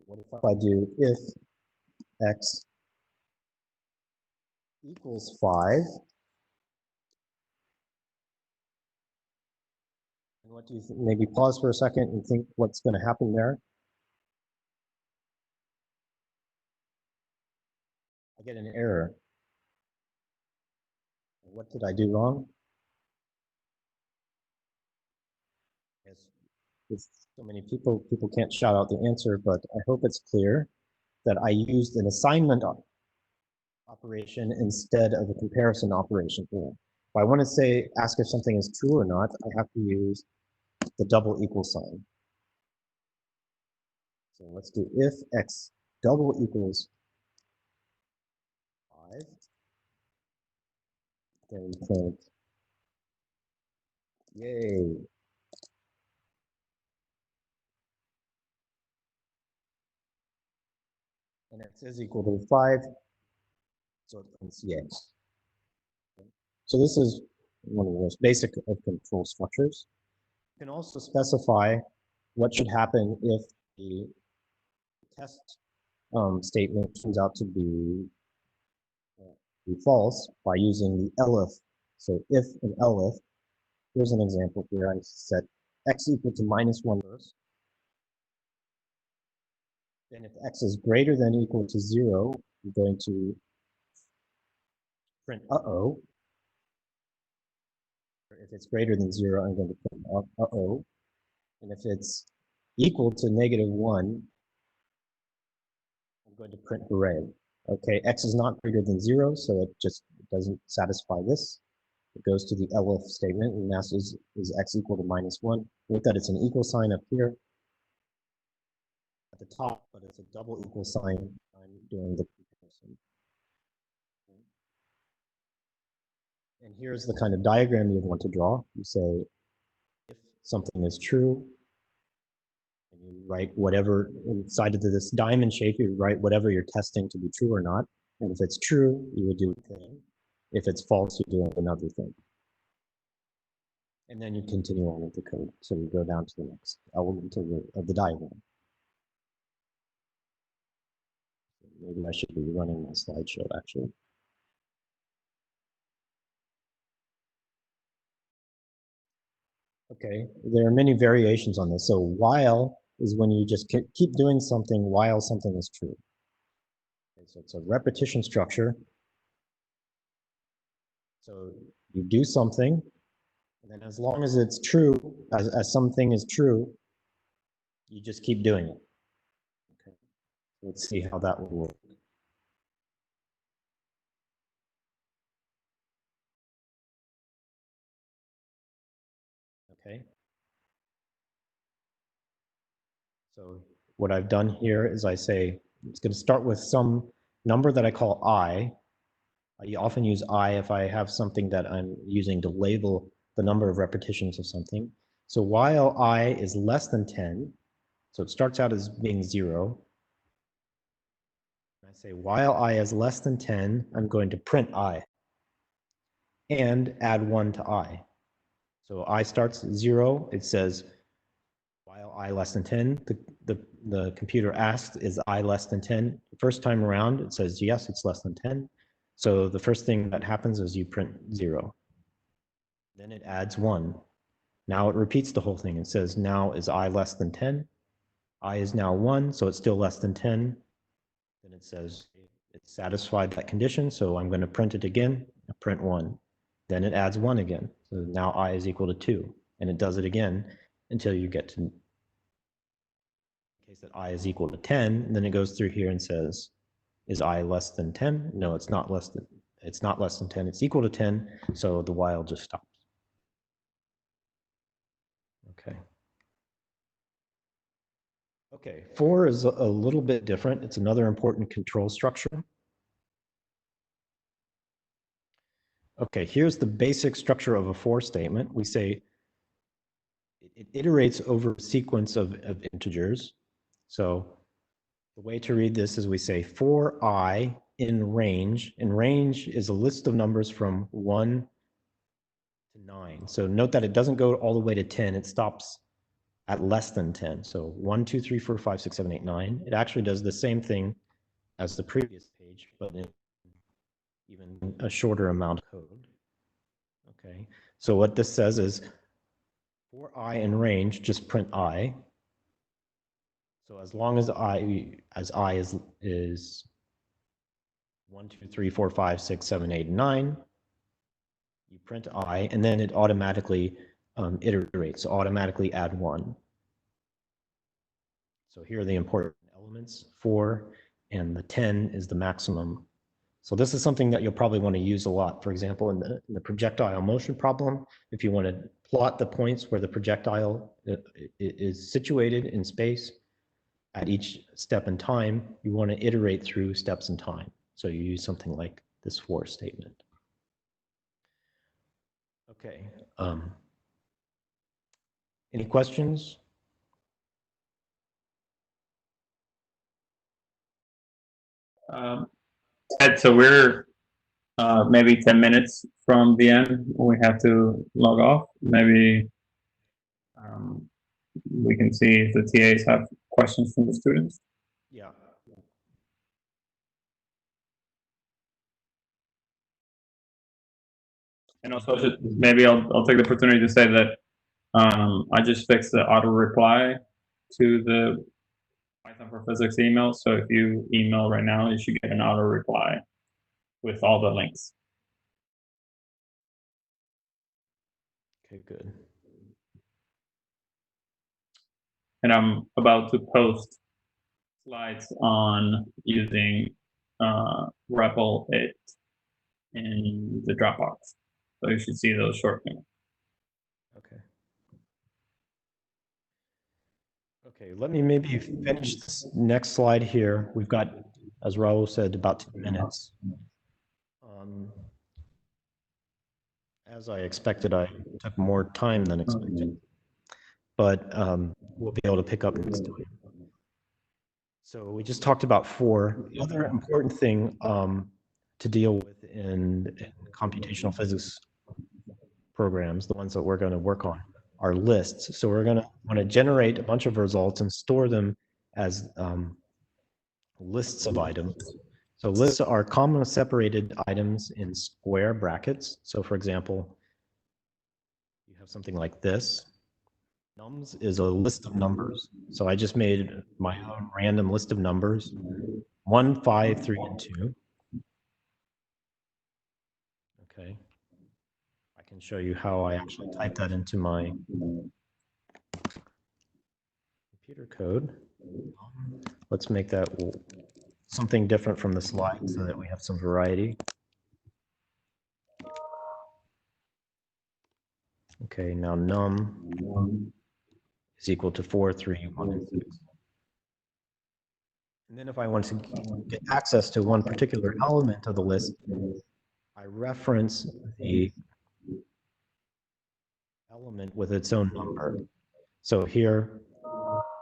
What if I do if x equals 5? And what do you think? Maybe pause for a second and think what's going to happen there. I get an error. What did I do wrong? Yes, with so many people can't shout out the answer, but I hope it's clear that I used an assignment operation instead of a comparison operation here. If I want to say, ask if something is true or not, I have to use the double equal sign. So let's do if x double equals 5, then we print, yay. And x is equal to 5, so it prints yay. So this is one of the most basic of control structures. You can also specify what should happen if the test statement turns out to be false by using the elif. So if and elif, here's an example here. I set x equal to -1 first. Then if x is greater than or equal to 0, I'm going to print uh-oh. If it's greater than 0, I'm going to print uh-oh. And if it's equal to -1, I'm going to print hooray. Okay, x is not greater than 0, so it just doesn't satisfy this. It goes to the elif statement, and that is x equal to -1. Note that it's an equal sign up here at the top, but it's a double equal sign. I'm doing the comparison. And here's the kind of diagram you'd want to draw. You say, if something is true, and you write whatever inside of this diamond shape, you write whatever you're testing to be true or not. And if it's true, you would do a thing. If it's false, you do another thing. And then you continue on with the code. So you go down to the next element of the diagram. Maybe I should be running my slideshow, actually. Okay, there are many variations on this. So while is when you just keep doing something while something is true. Okay, so it's a repetition structure. So you do something, and then as long as it's true, as something is true, you just keep doing it. Okay, let's see how that will work. Okay. So what I've done here is I say, it's going to start with some number that I call I. I often use I if I have something that I'm using to label the number of repetitions of something. So while I is less than 10, so it starts out as being 0. I say while I is less than 10, I'm going to print I and add 1 to I. So I starts 0, it says while I less than 10, the computer asks, is I less than 10? The first time around, it says, yes, it's less than 10. So the first thing that happens is you print 0. Then it adds 1. Now it repeats the whole thing. It says, now is I less than 10? I is now 1, so it's still less than 10. Then it says, it's satisfied that condition, so I'm going to print it again, print 1. Then it adds 1 again. So now I is equal to 2. And it does it again until you get to case that I is equal to 10, then it goes through here and says, is I less than 10? No, it's not less than 10, it's equal to 10, so the while just stops. Okay. Okay, for is a little bit different. It's another important control structure. Okay, here's the basic structure of a for statement. We say it iterates over a sequence of integers. So the way to read this is we say for I in range. In range is a list of numbers from 1 to 9. So note that it doesn't go all the way to 10. It stops at less than 10. So 1, 2, 3, 4, 5, 6, 7, 8, 9. It actually does the same thing as the previous page, but in even a shorter amount of code. Okay, so what this says is for I in range, just print I. So as long as I is 1, 2, 3, 4, 5, 6, 7, 8, 9, you print I, and then it automatically iterates, so automatically add 1. So here are the important elements, 4, and the 10 is the maximum. So this is something that you'll probably want to use a lot. For example, in the projectile motion problem, if you want to plot the points where the projectile is situated in space at each step in time, you want to iterate through steps in time. So you use something like this for statement. Okay. Any questions? Ed, so we're maybe 10 minutes from the end. We have to log off. Maybe we can see if the TAs have questions from the students. Yeah. And also, maybe I'll take the opportunity to say that I just fixed the auto reply to the Python for Physics email. So if you email right now, you should get an auto reply with all the links. Okay, good. And I'm about to post slides on using REPL it in the Dropbox. So you should see those shortly. Okay. Okay, let me maybe finish this next slide here. We've got, as Raul said, about 2 minutes. As I expected, I took more time than expected, but we'll be able to pick up next time. So we just talked about 4. The other important thing to deal with in computational physics programs, the ones that we're going to work on, are lists. So we're going to want to generate a bunch of results and store them as lists of items. So lists are comma separated items in square brackets. So for example, you have something like this. Nums is a list of numbers. So I just made my own random list of numbers, 1, 5, 3, and 2. Okay. I can show you how I actually type that into my computer code. Let's make that something different from the slide so that we have some variety. Okay, now num is equal to 4, 3, 1, and 6. And then if I want to get access to one particular element of the list, I reference the element with its own number. So here,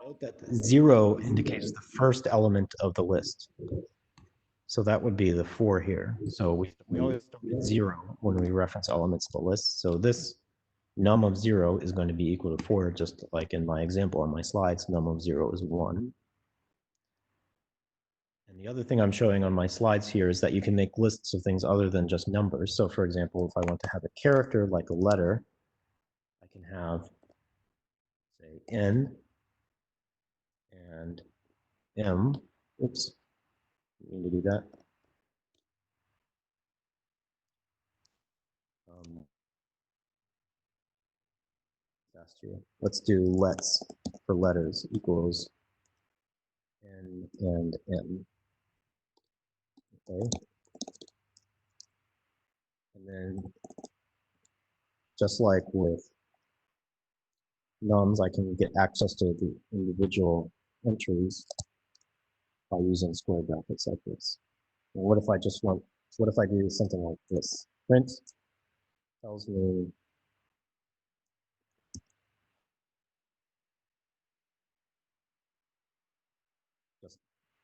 note that 0 indicates the first element of the list. So that would be the 4 here. So we always start at 0 when we reference elements of the list. So this num of 0 is going to be equal to 4, just like in my example on my slides, num of 0 is 1. And the other thing I'm showing on my slides here is that you can make lists of things other than just numbers. So for example, if I want to have a character like a letter, I can have, say, N and M. Oops, I need to do that. Let's do let's for letters equals N and M. Okay. And then just like with nums, I can get access to the individual entries by using square brackets like this. And what if I just want, what if I do something like this? Print tells me just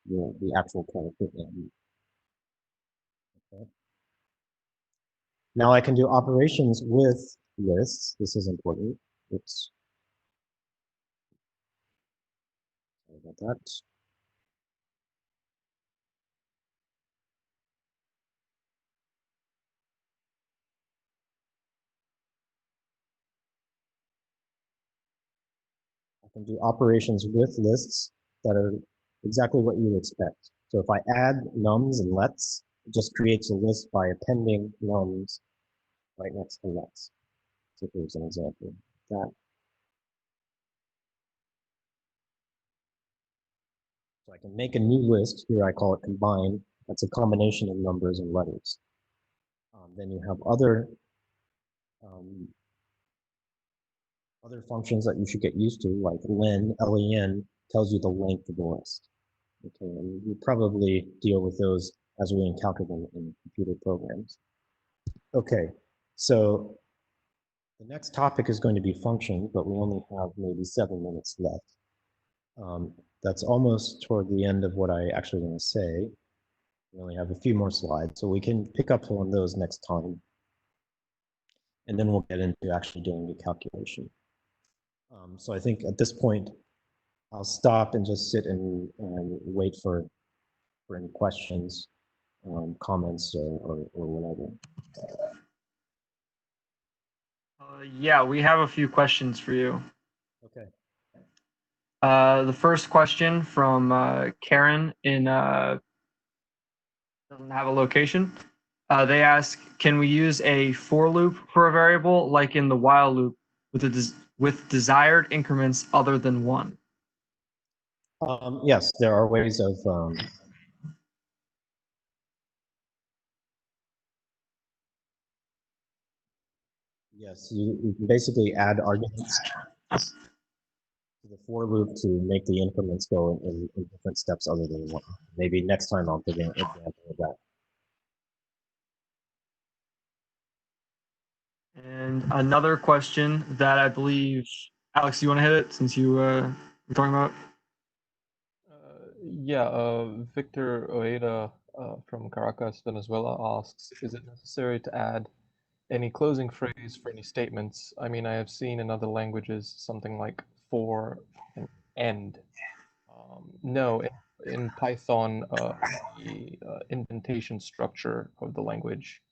the actual character N. Okay. Now I can do operations with lists. This is important. Oops. Sorry about that. I can do operations with lists that are exactly what you would expect. So if I add nums and lets, it just creates a list by appending nums right next to lets. So here's an example of that. So I can make a new list. Here I call it combine. That's a combination of numbers and letters. Then you have other functions that you should get used to, like len, L-E-N, tells you the length of the list. Okay, and you probably deal with those as we encounter them in computer programs. Okay, so the next topic is going to be functions, but we only have maybe 7 minutes left. That's almost toward the end of what I actually want to say. We only have a few more slides, so we can pick up on those next time. And then we'll get into actually doing the calculation. So I think at this point, I'll stop and just sit and wait for any questions, comments, or whatever. Yeah, we have a few questions for you. Okay. The first question from Karen in doesn't have a location. They ask, can we use a for loop for a variable like in the while loop with desired increments other than 1? Yes, there are ways of yes, you can basically add arguments to the for loop to make the increments go in different steps other than 1. Maybe next time I'll give an example of that. And another question that I believe, Alex, you want to hit it since you were talking about? Yeah, Victor Oeda from Caracas, Venezuela asks, is it necessary to add any closing phrase for any statements? I mean, I have seen in other languages something like for and end. No, in Python, the indentation structure of the language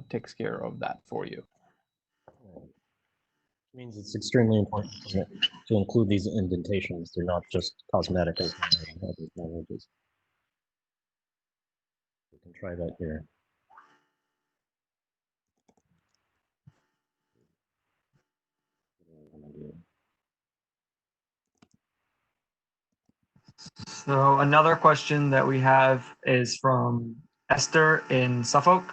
takes care of that for you. It means it's extremely important to include these indentations. They're not just cosmetic as in other languages. We can try that here. So another question that we have is from Esther in Suffolk.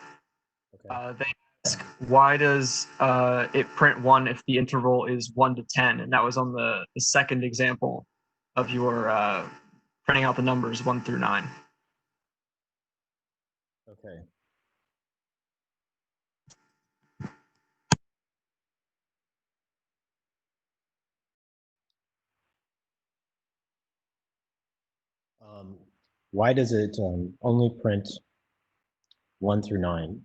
Okay. They ask, why does it print 1 if the interval is 1 to 10? And that was on the second example of your printing out the numbers 1 through 9. Okay. Why does it only print 1 through 9?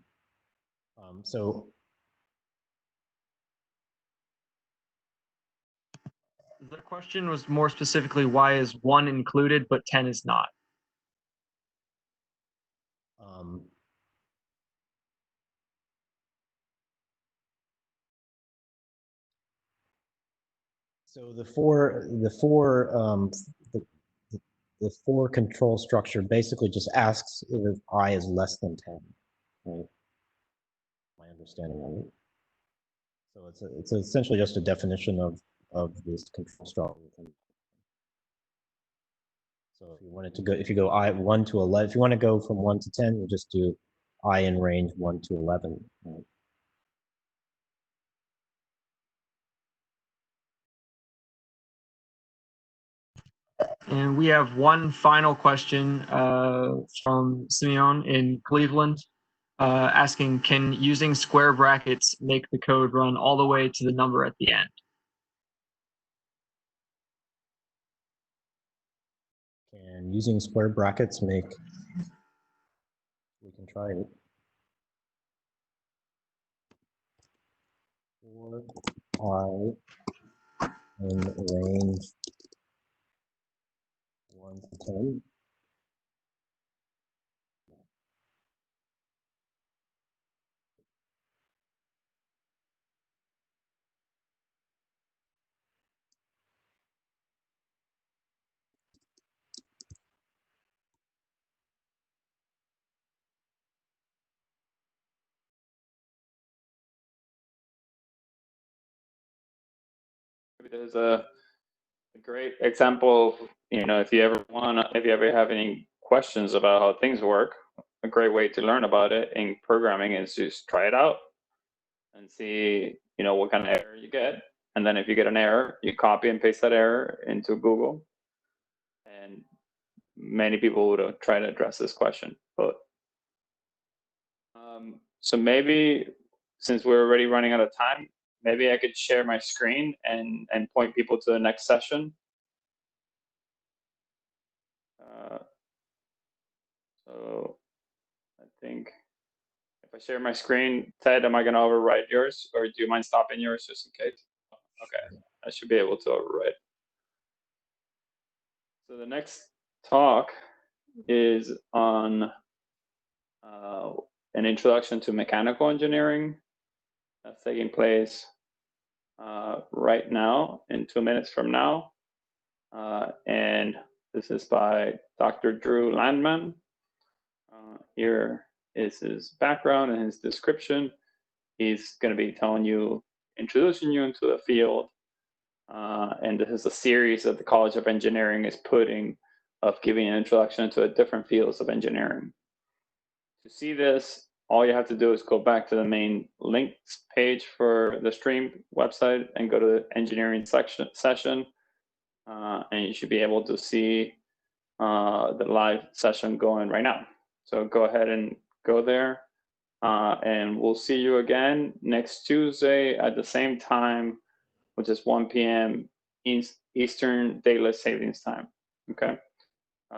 So the question was more specifically, why is 1 included but 10 is not? So the for control structure basically just asks if I is less than 10, right? My understanding of it. So it's essentially just a definition of this control structure. So if you wanted to go, if you go I 1 to 11, if you want to go from 1 to 10, you just do I in range 1 to 11. Right? And we have one final question from Simeon in Cleveland, asking, can using square brackets make the code run all the way to the number at the end? And using square brackets we can try it. for I in range 1 to 10. There's a great example of, if you ever have any questions about how things work, a great way to learn about it in programming is just try it out and see, what kind of error you get. And then if you get an error, you copy and paste that error into Google. And many people would try to address this question. But so maybe, since we're already running out of time, maybe I could share my screen and point people to the next session. So I think if I share my screen, Ted, am I going to override yours, or do you mind stopping yours just in case? Okay, I should be able to override. So the next talk is on an introduction to mechanical engineering. That's taking place right now, in 2 minutes from now. And this is by Dr. Drew Landman. Here is his background and his description. He's going to be introducing you into the field. And this is a series that the College of Engineering is putting of giving an introduction to different fields of engineering. To see this, all you have to do is go back to the main links page for the stream website and go to the engineering session. And you should be able to see the live session going right now. So go ahead and go there. And we'll see you again next Tuesday at the same time, which is 1 p.m. Eastern Daylight Savings Time. Okay.